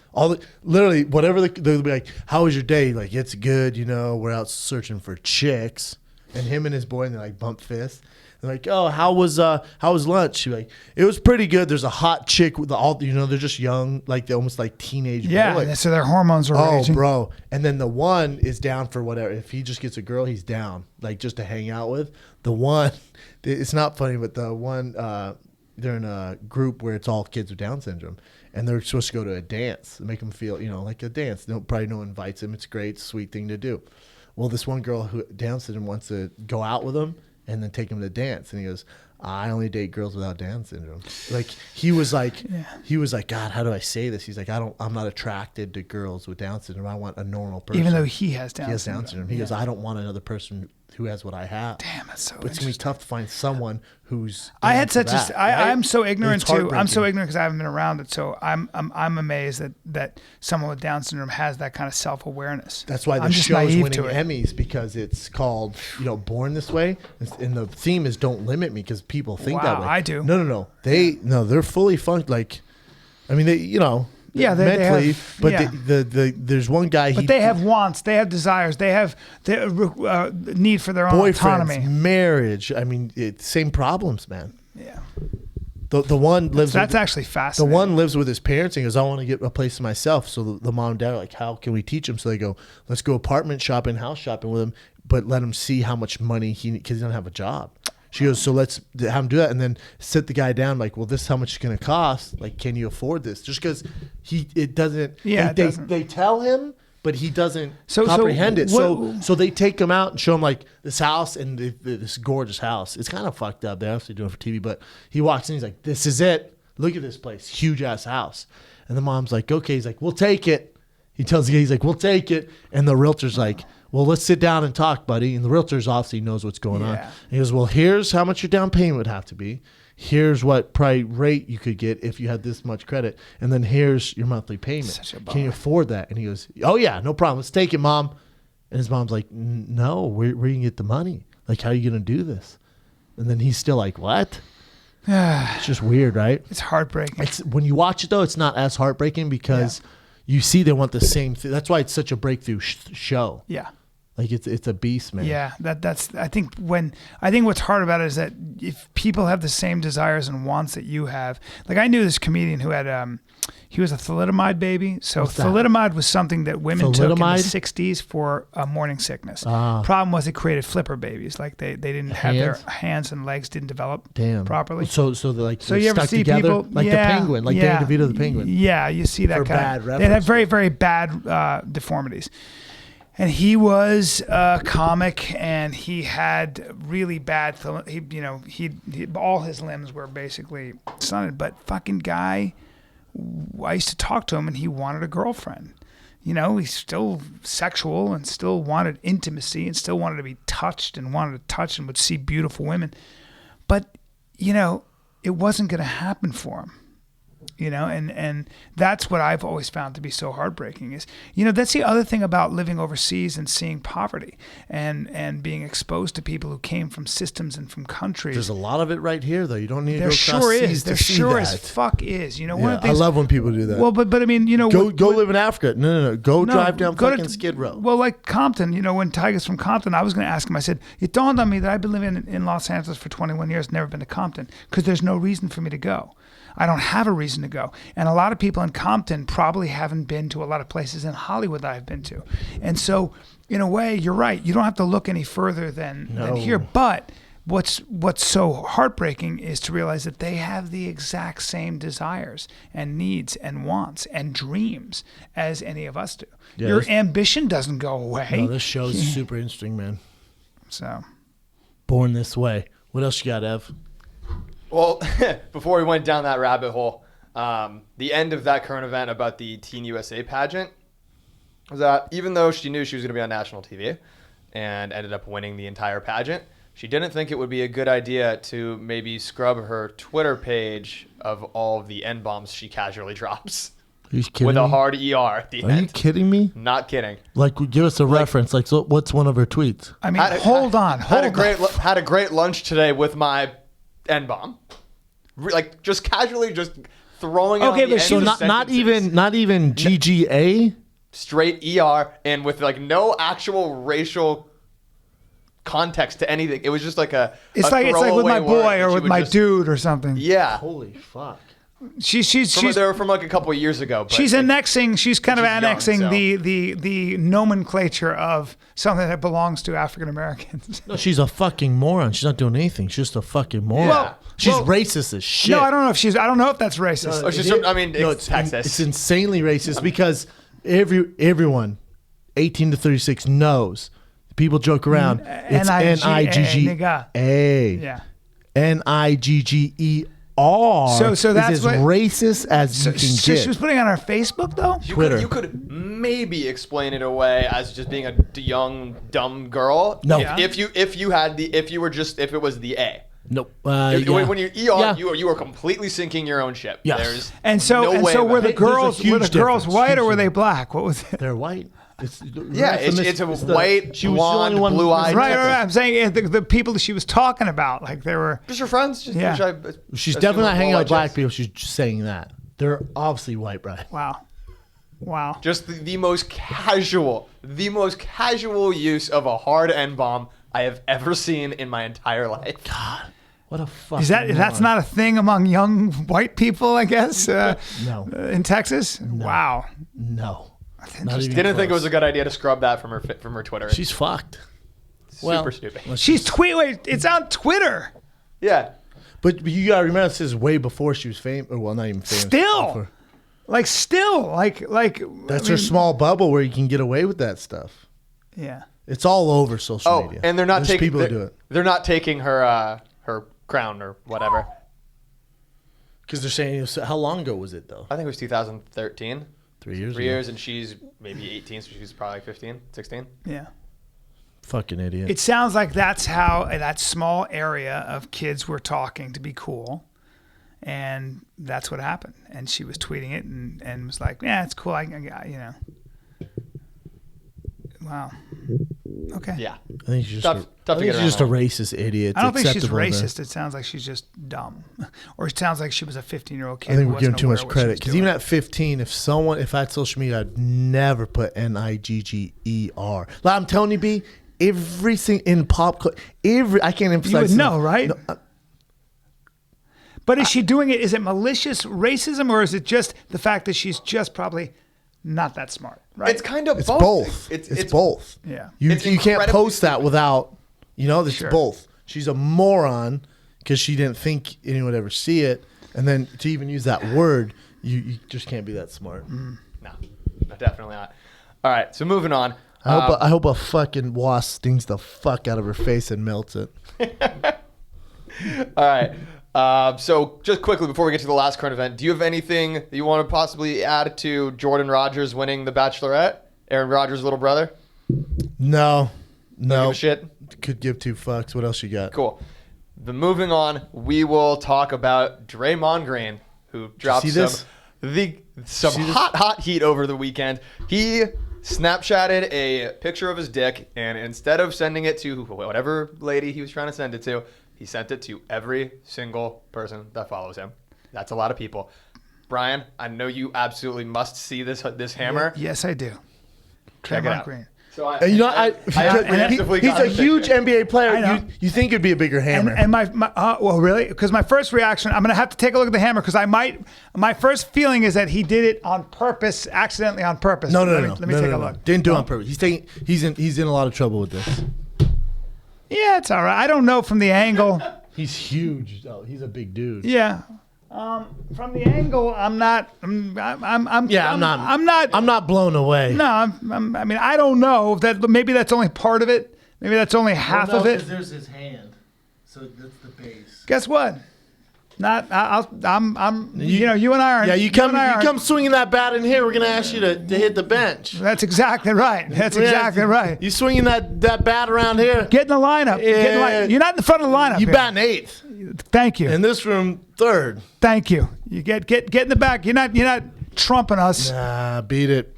Literally whatever they'll be like, "How was your day?" Like, "It's good, we're out searching for chicks." And him and his boy, and they like bump fists. They're like, "Oh, how was lunch?" She's like, "It was pretty good. There's a hot chick with they're just young, like they're almost like teenage boys." Yeah, so their hormones are raging. Oh, bro. And then the one is down for whatever. If he just gets a girl, he's down, like just to hang out with. The one, it's not funny, but the one, they're in a group where it's all kids with Down syndrome, and they're supposed to go to a dance, make them feel, like a dance. Probably no one invites them. It's a great, sweet thing to do. Well, this one girl who Down syndrome wants to go out with him and then take him to dance, and he goes, "I only date girls without Down syndrome." Like he was like, "God, how do I say this?" He's like, I'm not attracted to girls with Down syndrome. I want a normal person. Even though he has Down syndrome. He goes, "I don't want another person who has what I have." Damn, that's so But it's gonna be tough to find someone who's. I'm so ignorant too. I'm so ignorant because I haven't been around it. So I'm amazed that someone with Down syndrome has that kind of self-awareness. That's why the show's winning Emmys, because it's called Born This Way, and the theme is "Don't Limit Me," because people think that way. I do. No. They're fully funked. Like, I mean, yeah, mentally, they have, there's one guy. But they have wants, they have desires, they have need for their own autonomy. Marriage. I mean, same problems, man. Yeah. The one lives. That's actually fascinating. The one lives with his parents and goes, "I want to get a place to myself." So the mom and dad are like, "How can we teach him?" So they go, "Let's go apartment shopping, house shopping with him, but let him see how much money because he doesn't have a job." She goes, "So let's have him do that, and then sit the guy down like, well, this is how much it's going to cost. Like, can you afford this?" Just because it doesn't. Yeah, they tell him, but he doesn't comprehend it. So they take him out and show him like this house and this gorgeous house. It's kind of fucked up. They're actually doing it for TV, but he walks in. He's like, "This is it. Look at this place, huge ass house." And the mom's like, "Okay." He's like, "We'll take it." He tells the guy, he's like, "We'll take it." And the realtor's like, "Well, let's sit down and talk, buddy." And the realtor's obviously knows what's going on. And he goes, "Well, here's how much your down payment would have to be. Here's what probably rate you could get if you had this much credit. And then here's your monthly payment. Can you afford that?" And he goes, "Oh, yeah, no problem. Let's take it, Mom." And his mom's like, "No, where you can get the money? Like, how are you going to do this?" And then he's still like, "What?" It's just weird, right? It's heartbreaking. When you watch it, though, it's not as heartbreaking because you see they want the same thing. That's why it's such a breakthrough show. Yeah. Like it's a beast, man. Yeah, that's. I think what's hard about it is that if people have the same desires and wants that you have, like I knew this comedian who had he was a thalidomide baby. So thalidomide was something that women took in the 60s for morning sickness. Problem was it created flipper babies. Like they didn't have their hands and legs didn't develop properly. So they're like so you ever see together, people like the penguin, like Danny DeVito the penguin. Yeah, you see that kind. They had very very bad deformities. And he was a comic, and he had really bad. He all his limbs were basically stunted. But fucking guy, I used to talk to him, and he wanted a girlfriend. He's still sexual and still wanted intimacy and still wanted to be touched and wanted to touch and would see beautiful women. But it wasn't going to happen for him. And that's what I've always found to be so heartbreaking is, that's the other thing about living overseas and seeing poverty and being exposed to people who came from systems and from countries. There's a lot of it right here, though. You don't need to go across seas to see that. There sure as fuck is. One of the things, I love when people do that. Well, but I mean, go live in Africa. No. Go drive down fucking Skid Row. Well, like Compton, when Tiger's from Compton, I was going to ask him, I said, it dawned on me that I've been living in Los Angeles for 21 years, never been to Compton, because there's no reason for me to go. I don't have a reason to go. And a lot of people in Compton probably haven't been to a lot of places in Hollywood that I've been to. And so, in a way, you're right. You don't have to look any further than here. But what's so heartbreaking is to realize that they have the exact same desires and needs and wants and dreams as any of us do. Yeah, your ambition doesn't go away. No, this show's super interesting, man. So, Born This Way. What else you got, Ev? Well, before we went down that rabbit hole, the end of that current event about the Teen USA pageant was that even though she knew she was going to be on national TV and ended up winning the entire pageant, she didn't think it would be a good idea to maybe scrub her Twitter page of all of the N-bombs she casually drops. Are you kidding with me? A hard ER at the end. Are you kidding me? Not kidding. Like, give us a reference. Like, so what's one of her tweets? I mean, hold on. Had a great lunch today with my N-bomb. Like, just casually just throwing it on the end so of not even GGA? Straight ER and with like no actual racial context to anything. It was just like it's like with my boy or with my dude or something. Yeah. Holy fuck. They're from like a couple of years ago. But she's annexing. She's kind of annexing young, so. the nomenclature of something that belongs to African Americans. No, she's a fucking moron. She's not doing anything. She's just a fucking moron. Well, she's racist as shit. No, I don't know if that's racist. It's Texas. It's insanely racist because everyone 18 to 36 knows. People joke around. It's N-I-G-G-A. Yeah. N-I-G-G-E-R. So that's as racist as you can get. She was putting it on her Facebook though. Twitter. You could maybe explain it away as just being a young dumb girl. No. If it was the A. Nope. When you're ER, you are completely sinking your own ship. Yes. So were the girls difference. white or were they black? What was it? They're white. It's a white, blonde, blue-eyed. Right. I'm saying the people that she was talking about, like they were just her friends. She's definitely not hanging out with black people. She's just saying that they're obviously white, Brian. Wow. Just the most casual use of a hard N-bomb I have ever seen in my entire life. God. What a fuck! That's not a thing among young white people, I guess. No. In Texas. No. Wow. No. Didn't think it was a good idea to scrub that from her Twitter. She's fucked. Super stupid. Wait, it's on Twitter. Yeah. But you gotta remember, this is way before she was famous. Well, not even famous. Still, that's her small bubble where you can get away with that stuff. Yeah. It's all over social media. And they're not taking people who do it. They're not taking her crown or whatever. Because they're saying, how long ago was it though? I think it was 2013. 3 years. 3 years, and she's maybe 18, so she's probably 15, 16. Yeah. Fucking idiot. It sounds like that's how that small area of kids were talking to be cool. And that's what happened. And she was tweeting it and was like, yeah, it's cool. Wow. Okay. Yeah. I think she's tough to get just a racist idiot. I don't think she's racist. It sounds like she's just dumb. Or it sounds like she was a 15-year-old kid. I think we're giving too much credit. Because even at 15, if I had social media, I'd never put N-I-G-G-E-R. Like I'm telling you, B, everything in pop culture, I can't emphasize. You would know, right? No, but is she doing it? Is it malicious racism, or is it just the fact that she's just probably not that smart? Right? It's kind of both. It's both. Yeah. You can't post that without, it's both. She's a moron because she didn't think anyone would ever see it. And then to even use that word, you just can't be that smart. No, definitely not. All right, so moving on. I hope a fucking wasp stings the fuck out of her face and melts it. All right. So just quickly before we get to the last current event, do you have anything that you want to possibly add to Jordan Rodgers winning The Bachelorette? Aaron Rodgers' little brother? No. Don't give a shit? Could give two fucks. What else you got? Cool. Moving on, we will talk about Draymond Green, who dropped some hot heat over the weekend. He Snapchatted a picture of his dick, and instead of sending it to whatever lady he was trying to send it to, he sent it to every single person that follows him. That's a lot of people. Brian, I know you absolutely must see this hammer. Yes, I do. Check it out. Green. So he's a huge NBA player. You think it'd be a bigger hammer? And well, really? Because my first reaction, I'm gonna have to take a look at the hammer because my first feeling is that he did it on purpose, accidentally on purpose. No. Let me take a look. Didn't do it on purpose. He's in a lot of trouble with this. Yeah, it's all right. I don't know from the angle. He's huge. Oh, he's a big dude. Yeah. From the angle, I'm not blown away. No, I mean, I don't know that. Maybe that's only part of it. Maybe that's only half of it. There's his hand, so that's the base. Guess what? You and I are. Yeah, you come swinging that bat in here. We're gonna ask you to hit the bench. That's exactly right. Right. You swinging that bat around here. Get in the lineup. You're not in the front of the lineup. You batting 8th. Thank you. In this room, 3rd. Thank you. You get in the back. You're not trumping us. Nah, beat it.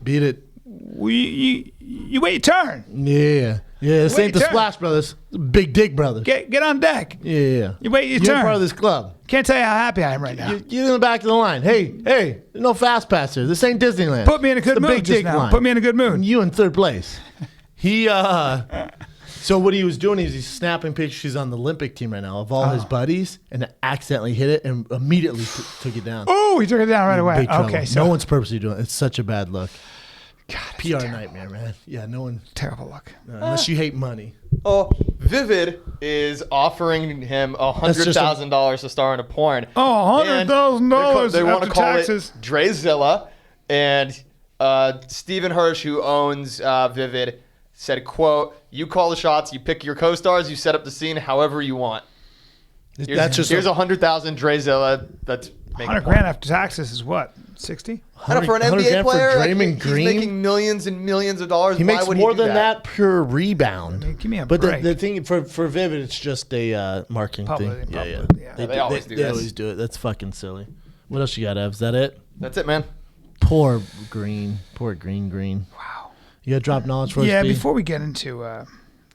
You wait your turn. Yeah. This ain't the Splash Brothers. Big Dick Brothers. Get on deck. Yeah. You wait your turn. You're part of this club. Can't tell you how happy I am right now. Get in the back of the line. Hey, there's no fast pass here. This ain't Disneyland. Put me in a good mood just now. Line. Put me in a good mood. You in 3rd place. So what he was doing is he's snapping pictures. He's on the Olympic team right now of all his buddies, and accidentally hit it and immediately took it down. Oh, he took it down right away. Okay, so no one's purposely doing it. It's such a bad look. God, PR nightmare, man. Yeah, no one. Terrible look. Unless you hate money. Oh, Vivid is offering him $100,000 to star in a porn. Oh, $100,000. They want to call taxes. it Drezilla, and Stephen Hirsch, who owns Vivid, said, "Quote: You call the shots. You pick your co-stars. You set up the scene however you want. Here's $100,000 Drezilla. That's $100,000 after taxes is what? 60? I know, for an NBA player, he's Green? making millions and millions of dollars. He makes more than that per rebound. I mean, give me a break. break. The thing for Vivid, it's just a marketing thing. Yeah. They always do this. They always do it. That's fucking silly. What else you got, Ev? Is that it? That's it, man. Poor Green. Wow. You got to drop knowledge for us, Yeah, B? before we get into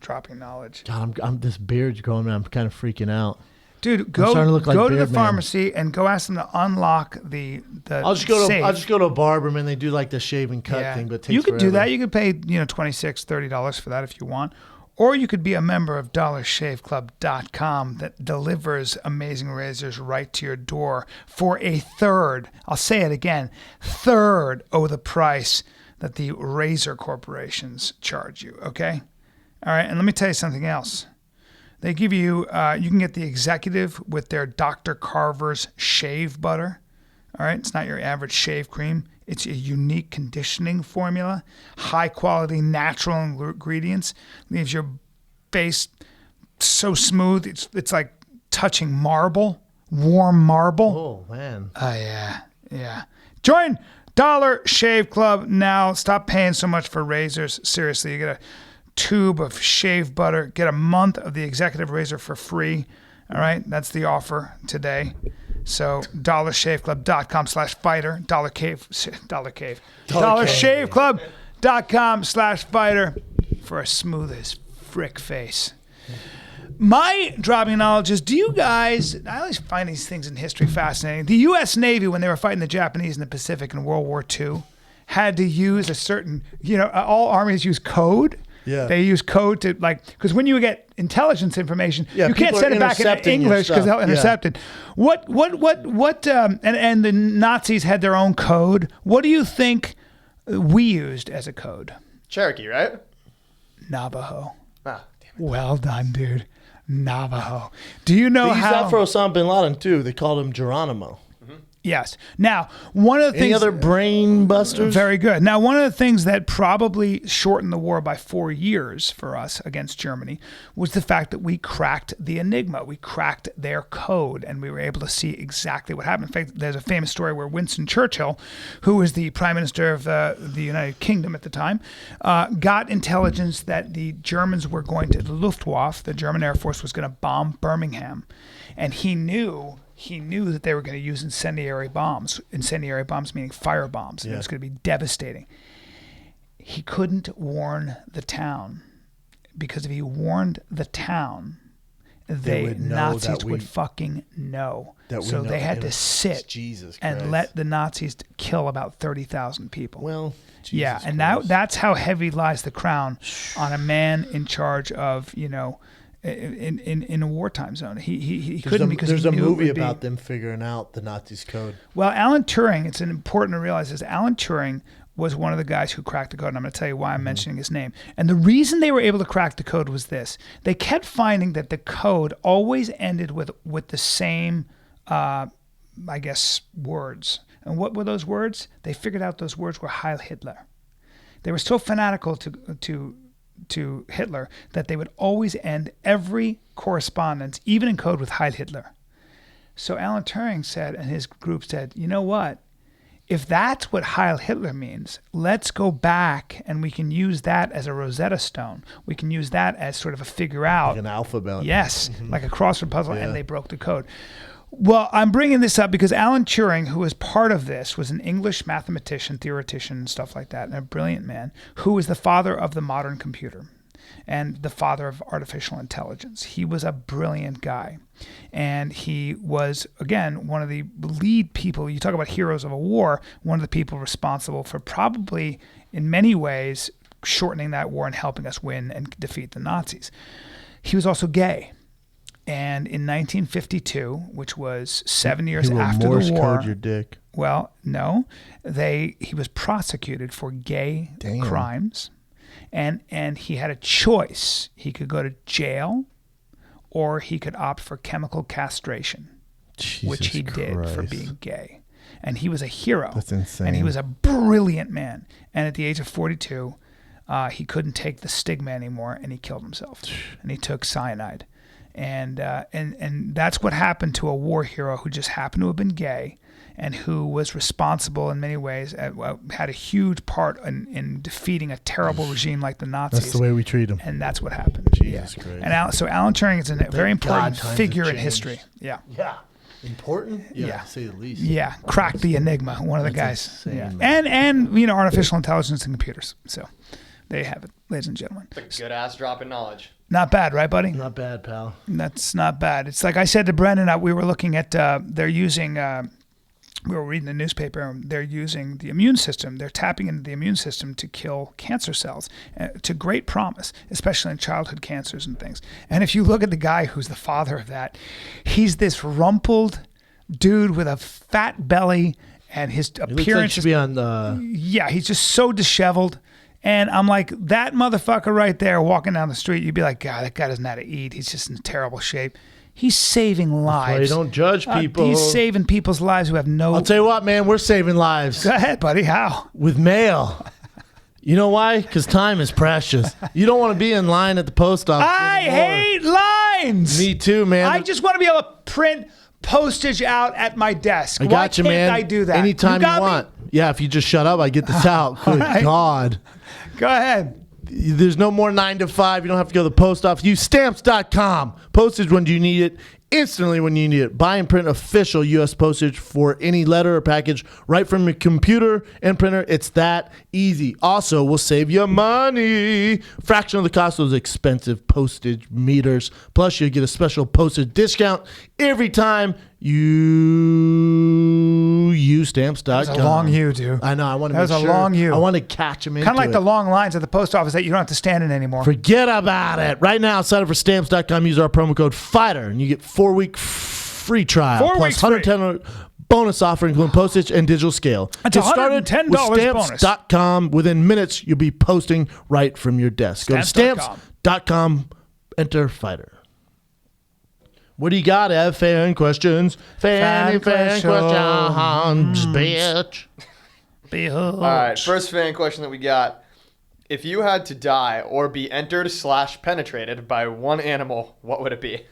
dropping knowledge. God, I'm this beard's growing, man. I'm kind of freaking out. Dude, go to the pharmacy and go ask them to unlock the I'll just go to a barber, man. They do like the shave and cut thing, but it takes you could forever. do that. You could pay $26, $30 for that if you want. Or you could be a member of DollarShaveClub.com that delivers amazing razors right to your door for a third. I'll say it again, third of the price that the razor corporations charge you. Okay, all right. And let me tell you something else. They give you, you can get the executive with their Dr. Carver's shave butter. All right, it's not your average shave cream. It's a unique conditioning formula, high quality natural ingredients. Leaves your face so smooth. It's like touching marble, warm marble. Oh man. Oh yeah. Join Dollar Shave Club now. Stop paying so much for razors. Seriously, you get a tube of shave butter. Get a month of the executive razor for free. All right, that's the offer today. So DollarShaveClub.com/fighter. DollarShaveClub.com/fighter for a smooth as frick face. My dropping knowledge is, do you guys, I always find these things in history fascinating. The U.S. Navy, when they were fighting the Japanese in the Pacific in World War II, had to use a certain, all armies use code. Yeah. They use code to, because when you get intelligence information, you can't send it back in English because they'll intercept it. And the Nazis had their own code. What do you think we used as a code? Cherokee, right? Navajo. Ah, damn it. Well done, dude. Navajo. Do you know they used how? that for Osama bin Laden too. They called him Geronimo. Yes. Now, one of the things. Any other brain busters? Very good. Now, one of the things that probably shortened the war by 4 years for us against Germany was the fact that we cracked the Enigma. We cracked their code, and we were able to see exactly what happened. In fact, there's a famous story where Winston Churchill, who was the Prime Minister of the United Kingdom at the time, got intelligence that the Germans were going to, the Luftwaffe, the German Air Force, was going to bomb Birmingham. And he knew that they were going to use incendiary bombs meaning fire bombs. And it was going to be devastating. He couldn't warn the town, because if he warned the town Nazis would fucking know. So they had to sit and let the Nazis kill about 30,000 people. Well, yeah, and that's how heavy lies the crown on a man in charge of, in a wartime zone. He couldn't because there's a movie about them figuring out the Nazis' code. Well, Alan Turing, it's important to realize this. Alan Turing was one of the guys who cracked the code, and I'm going to tell you why I'm mentioning his name. And the reason they were able to crack the code was this. They kept finding that the code always ended with the same, words. And what were those words? They figured out those words were Heil Hitler. They were so fanatical to Hitler that they would always end every correspondence, even in code, with Heil Hitler. So Alan Turing said, and his group said, you know what? If that's what Heil Hitler means, let's go back and we can use that as a Rosetta Stone. We can use that as sort of a figure out. Like an alphabet. Yes, like a crossword puzzle, and they broke the code. Well, I'm bringing this up because Alan Turing, who was part of this, was an English mathematician, theoretician, and stuff like that, and a brilliant man, who was the father of the modern computer and the father of artificial intelligence. He was a brilliant guy. And he was, again, one of the lead people. You talk about heroes of a war, one of the people responsible for probably, in many ways, shortening that war and helping us win and defeat the Nazis. He was also gay. And in 1952, which was 7 years after the war, code your dick. Well, no, he was prosecuted for gay crimes. And he had a choice. He could go to jail or he could opt for chemical castration, which he did for being gay. And he was a hero. That's insane. And he was a brilliant man. And at the age of 42, he couldn't take the stigma anymore, and he killed himself. And he took cyanide. And that's what happened to a war hero who just happened to have been gay and who was responsible in many ways, had a huge part in defeating a terrible regime like the Nazis. That's the way we treat them. And that's what happened. Jesus Christ. And so Alan Turing is a very important figure in history. Yeah. Yeah. Important? Yeah, to say the least. Yeah. Cracked the enigma, one of the guys. Yeah. And artificial intelligence and computers. So there you have it, ladies and gentlemen. It's a good ass drop in knowledge. Not bad, right, buddy? Not bad, pal. That's not bad. It's like I said to Brendan, we were looking at, they're using, we were reading the newspaper, and they're using the immune system. They're tapping into the immune system to kill cancer cells to great promise, especially in childhood cancers and things. And if you look at the guy who's the father of that, he's this rumpled dude with a fat belly, and his appearance is... Yeah, he's just so disheveled. And I'm like, that motherfucker right there walking down the street, you'd be like, God, that guy doesn't know how to eat. He's just in terrible shape. He's saving lives. That's why you don't judge people. He's saving people's lives who have no... I'll tell you what, man, we're saving lives. Go ahead, buddy. How? With mail. You know why? Because time is precious. You don't want to be in line at the post office anymore. Hate lines. Me too, man. I just want to be able to print postage out at my desk. I got you, man. Why can't I do that? Anytime you want. Yeah, if you just shut up, I get this out. Good God. Go ahead. There's no more 9 to 5. You don't have to go to the post office. Use stamps.com. Postage when you need it, instantly when you need it. Buy and print official U.S. postage for any letter or package right from your computer and printer. It's that easy. Also, we'll save you money. Fraction of the cost of those expensive postage meters. Plus, you'll get a special postage discount every time you use stamps.com. That was a long U, dude. I know. I want to That was a long U. I want to catch them into it. Kind of like the long lines at the post office that you don't have to stand in anymore. Forget about it. Right now, sign up for stamps.com. Use our promo code FIGHTER, and you get 4-week free trial. 4 weeks plus $110 bonus offer, including postage and digital scale. That's Get started with stamps.com. Within minutes, you'll be posting right from your desk. Go to stamps.com. Enter FIGHTER. What do you got, Ev? Fan questions. Fan questions, bitch. All right, first fan question that we got. If you had to die or be entered/penetrated by one animal, what would it be?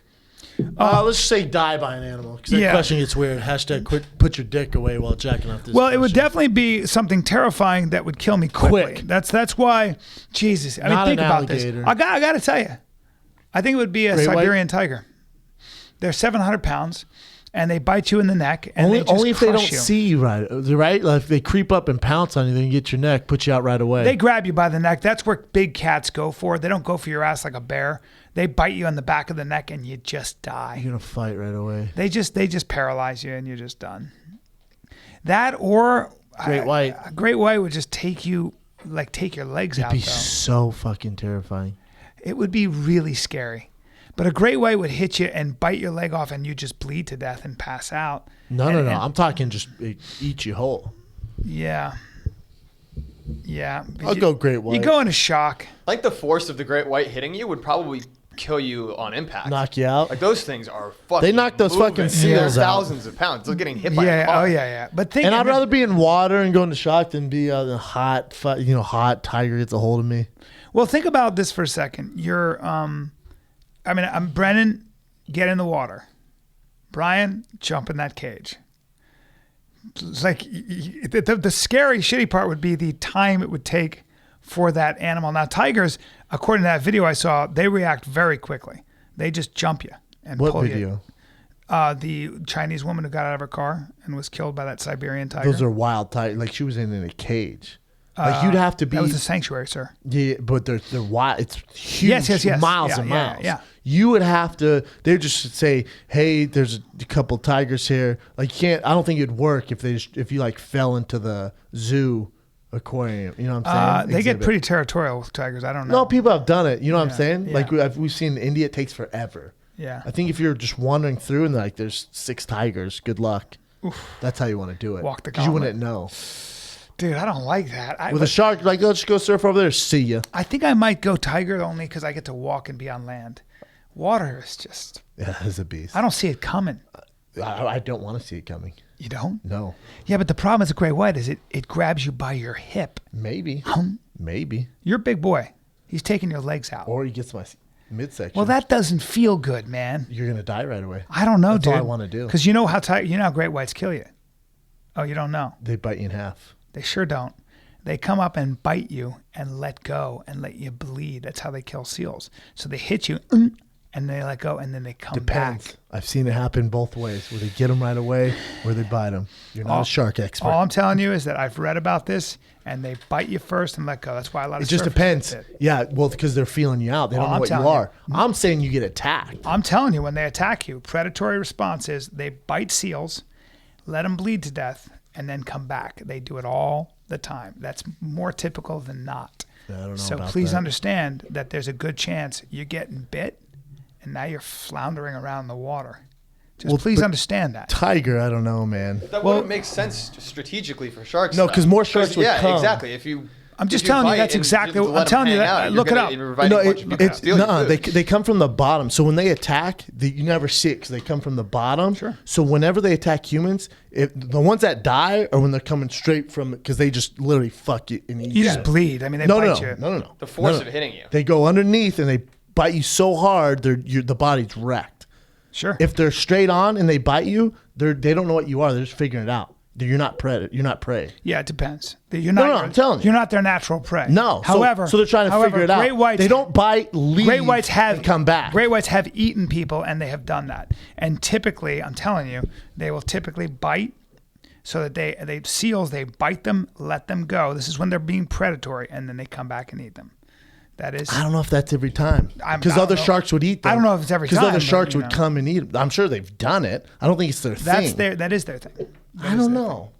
Let's just say die by an animal, because that question gets weird. Hashtag put your dick away while jacking off this question. It would definitely be something terrifying that would kill me quickly. That's why, Jesus. I mean, think about this. I got to tell you. I think it would be a Siberian tiger. They're 700 pounds, and they bite you in the neck. And only if they don't you. see you right? Like if they creep up and pounce on you, they can get your neck, put you out right away. They grab you by the neck. That's where big cats go for. They don't go for your ass like a bear. They bite you on the back of the neck, and you just die. You're gonna fight right away. They just paralyze you, and you're just done. That or great white. A great white would just take your legs out. It'd be so fucking terrifying. It would be really scary. But a great white would hit you and bite your leg off, and you just bleed to death and pass out. No. I'm talking just eat you whole. Yeah. I'll go great white. You go into shock. I think the force of the great white hitting you would probably kill you on impact. Knock you out. Like those things are fucking. They knock those moving. fucking seals They're out. thousands of pounds. They're getting hit by a car. Yeah. But I'd rather be in water and go into shock than be the hot tiger gets a hold of me. Well, think about this for a second. I'm Brennan, get in the water. Brian, jump in that cage. It's like the scary, shitty part would be the time it would take for that animal. Now, tigers, according to that video I saw, they react very quickly. They just jump you and What pull video? you. The Chinese woman who got out of her car and was killed by that Siberian tiger. Those are wild tigers. Like she was in a cage. Like you'd have to be. That was a sanctuary, sir. Yeah, but they're wild. It's huge. Yes. Miles and miles. Yeah. You would have to. They just say, "Hey, there's a couple tigers here." Like you can't. I don't think it'd work if you like fell into the zoo aquarium. You know what I'm saying? They get pretty territorial with tigers. I don't know. No, people have done it. You know what I'm saying? Yeah. Like we've seen in India, it takes forever. Yeah. I think if you're just wandering through and like there's 6 tigers, good luck. Oof. That's how you want to do it. Walk the because you gauntlet. wouldn't know. Dude, I don't like that. With a shark, like let's go surf over there. See ya. I think I might go tiger only because I get to walk and be on land. Water is just. Yeah, it's a beast. I don't see it coming. I don't want to see it coming. You don't? No. Yeah, but the problem is a great white is it grabs you by your hip. Maybe. Maybe. You're a big boy. He's taking your legs out. Or he gets my midsection. Well, that doesn't feel good, man. You're gonna die right away. I don't know, That's dude. all I want to do. Because you know how great whites kill you. Oh, you don't know? They bite you in half. They sure don't. They come up and bite you and let go and let you bleed. That's how they kill seals. So they hit you and they let go and then they come Depends. back. I've seen it happen both ways, where they get them right away or they bite them. You're not a shark expert. All I'm telling you is that I've read about this and they bite you first and let go. That's why a lot of it just surfers depends. get it. Yeah, well, because they're feeling you out. They don't know I'm what you telling are. I'm saying you get attacked. I'm telling you, when they attack you, predatory response is they bite seals, let them bleed to death, and then come back. They do it all the time. That's more typical than not. Yeah, I don't know so about please that. understand that there's a good chance you're getting bit, and now you're floundering around the water. Just please understand that. Tiger, I don't know, man. That wouldn't make sense strategically for sharks. No, though. because more sharks would come. Yeah, exactly. If you. I'm just telling you that's exactly what I'm telling you. Look it up. No, they come from the bottom. So when they attack, you never see it because they come from the bottom. Sure. So whenever they attack humans, the ones that die are when they're coming straight from because they just literally fuck you and eat You just bleed. I mean, they bite you. No. The force of hitting you. They go underneath and they bite you so hard, the body's wrecked. Sure. If they're straight on and they bite you, they don't know what you are. They're just figuring it out. You're not predator. You're not prey. Yeah, it depends. You're not. No, I'm telling you. You're not their natural prey. No. However, so they're trying to figure it out. Great whites, they don't bite, leave, great whites have and come back. Great whites have eaten people, and they have done that. And typically, I'm telling you, they will typically bite. So that they seals, they bite them, let them go. This is when they're being predatory, and then they come back and eat them. That is. I don't know if that's every time. Because other sharks would eat them. I don't know if it's every time. Because other sharks would come and eat them. I'm sure they've done it. I don't think it's their thing. That is their thing. I don't know.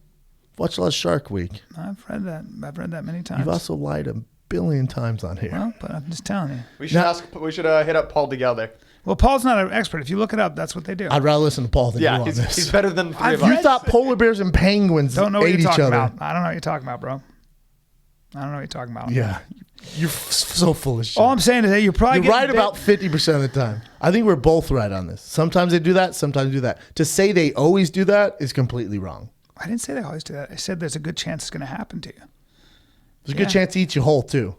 Watch a lot of Shark Week. I've read that many times. You've also lied a billion times on here. Well, but I'm just telling you. We should hit up Paul DeGale there. Well, Paul's not an expert. If you look it up, that's what they do. I'd rather listen to Paul than you on he's, this. he's better than three of You us. thought polar bears and penguins don't know what ate you're each talking other. about. I don't know what you're talking about, bro. I don't know what you're talking about. Yeah. You're so full of shit. All I'm saying is that you're probably right about 50% of the time. I think we're both right on this. Sometimes they do that, sometimes they do that. To say they always do that is completely wrong. I didn't say they always do that. I said there's a good chance it's going to happen to you. There's a good chance he eats you whole, too.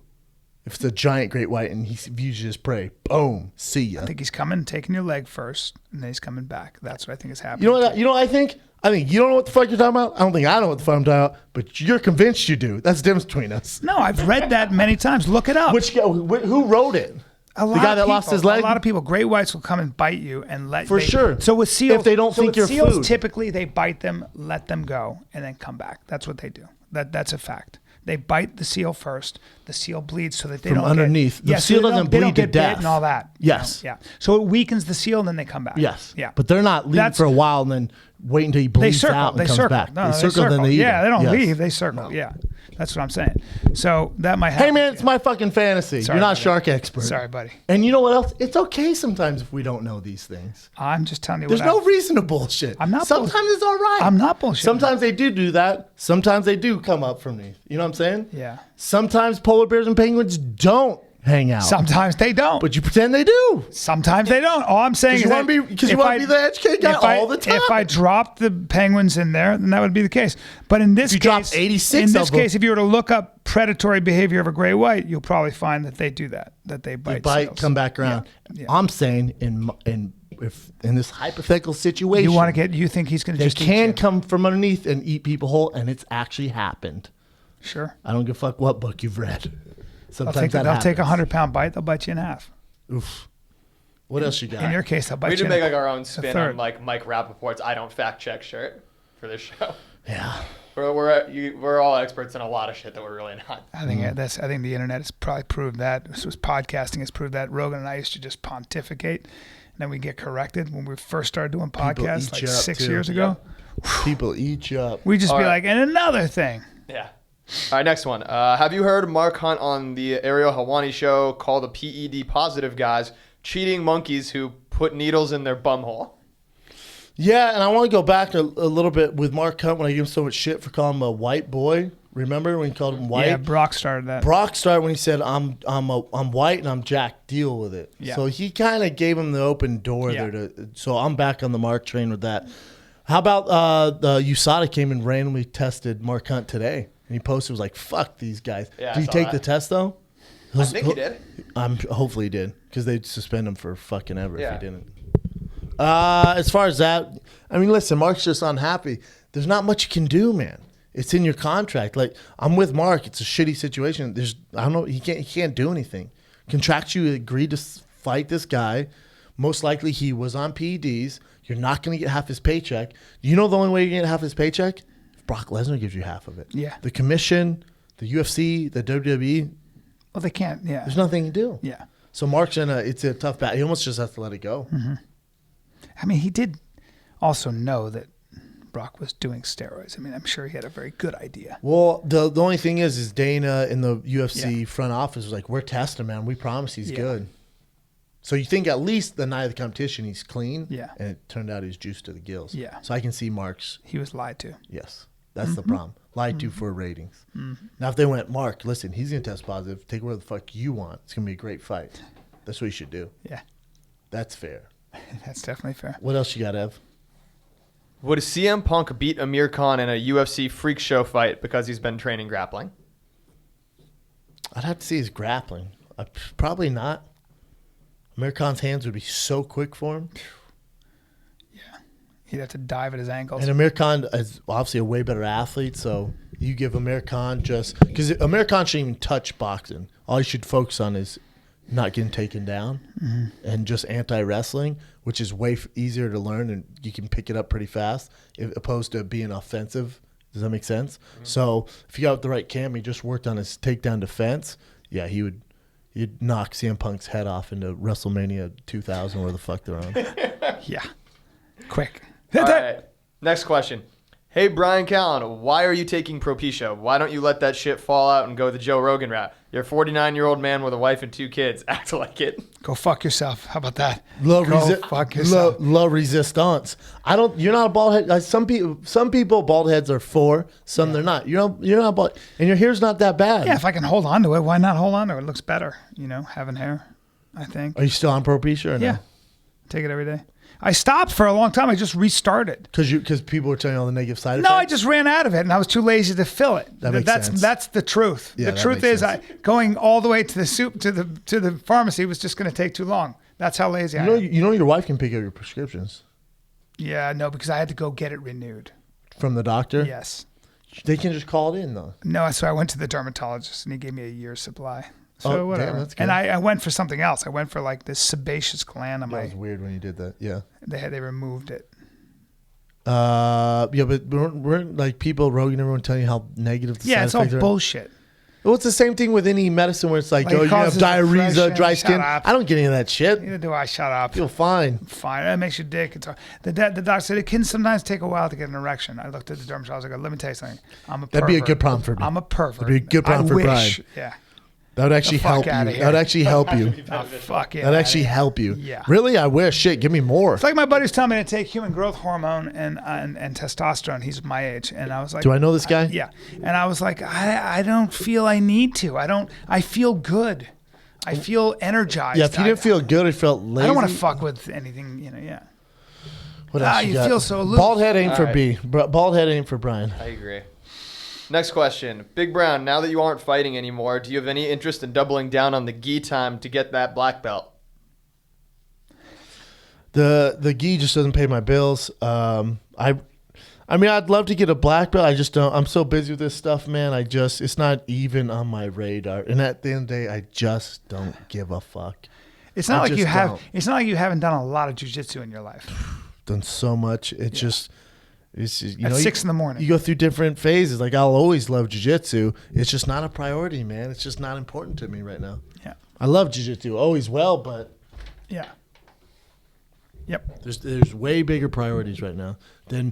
If it's a giant great white and he views you as prey, boom, see ya. I think he's coming, taking your leg first, and then he's coming back. That's what I think is happening. You know what I think? I think you don't know what the fuck you're talking about. I don't think I know what the fuck I'm talking about, but you're convinced you do. That's the difference between us. No, I've read that many times. Look it up. Who wrote it? The guy that lost his leg? A lot of people, great whites will come and bite you and let sure. So with seals, if they don't think you're seals, food. typically they bite them, let them go, and then come back. That's what they do. That's a fact. They bite the seal first. The seal bleeds so that they From don't underneath. Get, The seal doesn't bleed they don't to get death. bit and all that. Yes. Yeah. So it weakens the seal, and then they come back. Yes. Yeah. But they're not leaving for a while and then wait until he bleeds out and comes back. No, they circle, then they eat Yeah, him. they don't Yes. leave. They circle. No. Yeah. That's what I'm saying. So that might happen. Hey, man, it's my fucking fantasy. Sorry, You're not a buddy. shark expert. Sorry, buddy. And you know what else? It's okay sometimes if we don't know these things. I'm just telling you There's no reason to bullshit. I'm not Sometimes it's all right. I'm not bullshitting. Sometimes they do that. Sometimes they do come up from me. You know what I'm saying? Yeah. Sometimes polar bears and penguins don't hang out. Sometimes they don't. But you pretend they do. Sometimes they don't. All I'm saying is you want to be the educated guy all the time. If I dropped the penguins in there, then that would be the case. But in this you case, dropped 86 in this of them. case, if you were to look up predatory behavior of a gray white, you'll probably find that they do that. That they bite. Seals. Come back around. Yeah. I'm saying in this hypothetical situation, you think he's going to they just can come from underneath and eat people whole, and it's actually happened. Sure. I don't give a fuck what book you've read. Sometimes they'll take a 100-pound bite. They'll bite you in half. Oof. What else you got? In your case, they'll bite you. We should in make like our own spin third. on like Mike Rappaport's "I don't fact check" shirt for this show. Yeah. We're all experts in a lot of shit that we're really not. I think I think the internet has probably proved that. This was podcasting has proved that. Rogan and I used to just pontificate, and then we get corrected. When we first started doing podcasts like 6 years ago, people eat you up. we just be like, and another thing. Yeah. All right, next one. Have you heard Mark Hunt on the Ariel Helwani show call the PED positive guys cheating monkeys who put needles in their bumhole? Yeah, and I want to go back a little bit with Mark Hunt when I gave him so much shit for calling him a white boy. Remember when he called him white? Yeah, Brock started that. Brock started when he said, I'm white and I'm Jack. Deal with it. Yeah. So he kind of gave him the open door there. So I'm back on the Mark train with that. How about the USADA came and randomly tested Mark Hunt today? And he posted, was like, fuck these guys. Yeah, did he take the test, though? I think he did. Hopefully he did, because they'd suspend him for fucking ever if he didn't. As far as that, I mean, listen, Mark's just unhappy. There's not much you can do, man. It's in your contract. Like, I'm with Mark. It's a shitty situation. I don't know. He can't do anything. Contractually agreed to fight this guy. Most likely he was on PEDs. You're not going to get half his paycheck. You know the only way you're going to get half his paycheck? If Brock Lesnar gives you half of it. Yeah. The commission, the UFC, the WWE. Well, they can't. Yeah. There's nothing to do. Yeah. So Mark's it's a tough battle. He almost just has to let it go. Mm-hmm. I mean, he did also know that Brock was doing steroids. I mean, I'm sure he had a very good idea. Well, the only thing is Dana in the UFC front office was like, we're testing, man. We promise he's good. So you think at least the night of the competition he's clean. Yeah. And it turned out he's juiced to the gills. Yeah. So I can see Mark's. He was lied to. Yes. That's the problem. Lied to for ratings. Mm-hmm. Now, if they went, Mark, listen, he's going to test positive. Take whatever the fuck you want. It's going to be a great fight. That's what you should do. Yeah. That's fair. That's definitely fair. What else you got, Ev? Would CM Punk beat Amir Khan in a UFC freak show fight because he's been training grappling? I'd have to see his grappling. Probably not. Amir Khan's hands would be so quick for him. Yeah. He'd have to dive at his ankles. And Amir Khan is obviously a way better athlete, so you give Amir Khan because Amir Khan shouldn't even touch boxing. All he should focus on is not getting taken down and just anti-wrestling, which is way easier to learn and you can pick it up pretty fast opposed to being offensive. Does that make sense? Mm-hmm. So if you got the right cam, he just worked on his takedown defense, he'd knock CM Punk's head off into WrestleMania 2000, where the fuck they're on. Yeah. Quick. All right. Next question. Hey, Bryan Callen, why are you taking Propecia? Why don't you let that shit fall out and go the Joe Rogan route? You're a 49-year-old man with a wife and 2 kids. Act like it. Go fuck yourself. How about that? Fuck yourself. Low resistance. You're not a bald head. Some people bald heads are for. Some they're not. You're not bald, and your hair's not that bad. Yeah, if I can hold on to it, why not hold on to it? It looks better, having hair. I think. Are you still on Propecia or no? Yeah. Take it every day. I stopped for a long time. I just restarted. Because people were telling you all the negative side effects? No, I just ran out of it, and I was too lazy to fill it. That's sense. That's the truth. Yeah, the truth is, going all the way to the pharmacy was just going to take too long. That's how lazy I am. You know your wife can pick up your prescriptions. Yeah, no, because I had to go get it renewed. From the doctor? Yes. They can just call it in, though. No, so I went to the dermatologist, and he gave me a year's supply. So whatever. Damn, that's good. And I went for something else. I went for like this sebaceous gland on That my. was weird when you did that. Yeah. They removed it. Yeah, but weren't like people, Rogan, everyone telling you how negative the side Yeah, it's all effects are? bullshit. Well, it's the same thing with any medicine where it's like, Like, it oh, you have causes diarrhea, depression. dry Shut skin. up. I don't get any of that shit. Neither do I. Shut up. Feel fine. Fine. That makes your dick. It's the doctor said it can sometimes take a while to get an erection. I looked at the dermatologist. I go, let me tell you something. I'm a pervert. That'd be a good problem for me. I'm a pervert. That'd be a good problem for wish. Brian. Yeah. That would actually fuck help you. outta here. That would actually help you. Oh, fuck yeah. That'd actually help you. Yeah. Really? I wish. Shit, give me more. It's like my buddy was telling me to take human growth hormone and testosterone. He's my age, and I was like, Do I know this guy? yeah. And I was like, I don't feel I need to. I feel good. I feel energized. Yeah, if you didn't feel good, it felt lazy. I don't want to fuck with anything. Yeah. What else you got? feel so loose. Bald head ain't for All B. Bald head ain't for Brian. I agree. Next question. Big Brown, now that you aren't fighting anymore, do you have any interest in doubling down on the gi time to get that black belt? The gi just doesn't pay my bills. I mean, I'd love to get a black belt. I just don't. I'm so busy with this stuff, man. It's not even on my radar. And at the end of the day, I just don't give a fuck. It's not like you have. don't. It's not like you haven't done a lot of jujitsu in your life. Done so much. It's just At 6 in the morning. You go through different phases. Like, I'll always love jiu-jitsu. It's just not a priority, man. It's just not important to me right now. Yeah. I love jiu-jitsu, always will, but Yeah. Yep. there's way bigger priorities right now than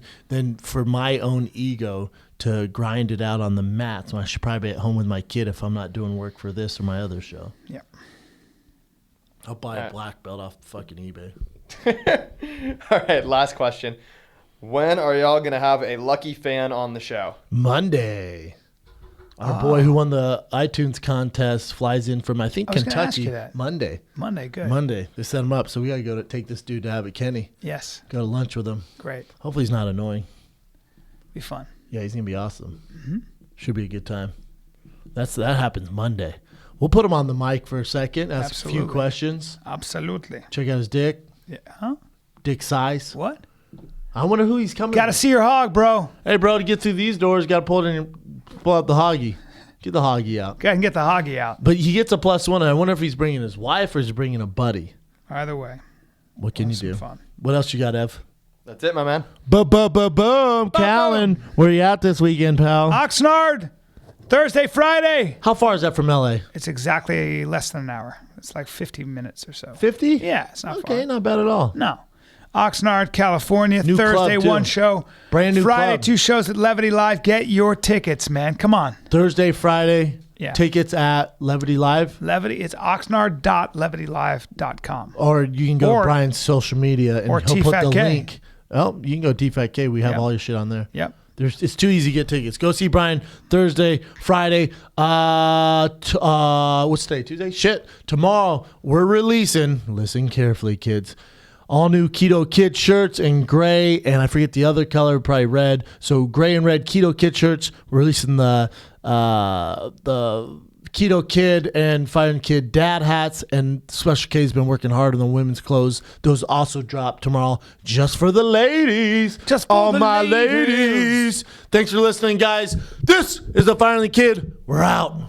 for my own ego to grind it out on the mats when I should probably be at home with my kid if I'm not doing work for this or my other show. Yep. I'll buy a black belt off fucking eBay. All right, last question. When are y'all going to have a lucky fan on the show? Monday. Our boy who won the iTunes contest flies in from, I think, I was gonna ask Kentucky. you that. Monday. Good. Monday. They set him up, so we got to go to take this dude to Abbott Kenny. Yes. Go to lunch with him. Great. Hopefully he's not annoying. Be fun. Yeah, he's going to be awesome. Mm-hmm. Should be a good time. That happens Monday. We'll put him on the mic for a second, ask a few questions. Absolutely. Check out his dick. Yeah. Huh? Dick size. What? I wonder who he's coming Got to see your hog, bro. Hey, bro, to get through these doors, got to pull out the hoggy. Get the hoggy out. Go ahead and get the hoggy out. But he gets a +1, and I wonder if he's bringing his wife or is he bringing a buddy. Either way. What can you Some do? fun. What else you got, Ev? That's it, my man. Boom, Callen. Where you at this weekend, pal? Oxnard, Thursday, Friday. How far is that from L.A.? It's exactly less than an hour. It's like 50 minutes or so. 50? Yeah, it's not Okay, far. not bad at all. No. Oxnard, California, New Thursday, club, too. one show. Brand new Friday, club. 2 shows at Levity Live. Get your tickets, man. Come on. Thursday, Friday. Yeah. Tickets at Levity Live. Levity, it's oxnard.levitylive.com. Or you can go Or- to Brian's social media and or he'll put the TFATK. link. Oh, you can go TFATK. We have Yep. all your shit on there. Yep. It's too easy to get tickets. Go see Brian Thursday, Friday. What's today? Tuesday? Shit. Tomorrow we're releasing. Listen carefully, kids. All new Keto Kid shirts in gray, and I forget the other color, probably red. So gray and red Keto Kid shirts. We're releasing the Keto Kid and Fighting Kid dad hats, and Special K's been working hard on the women's clothes. Those also drop tomorrow, just for the ladies. Just for all the my ladies. ladies. Thanks for listening, guys. This is the Fighting Kid. We're out.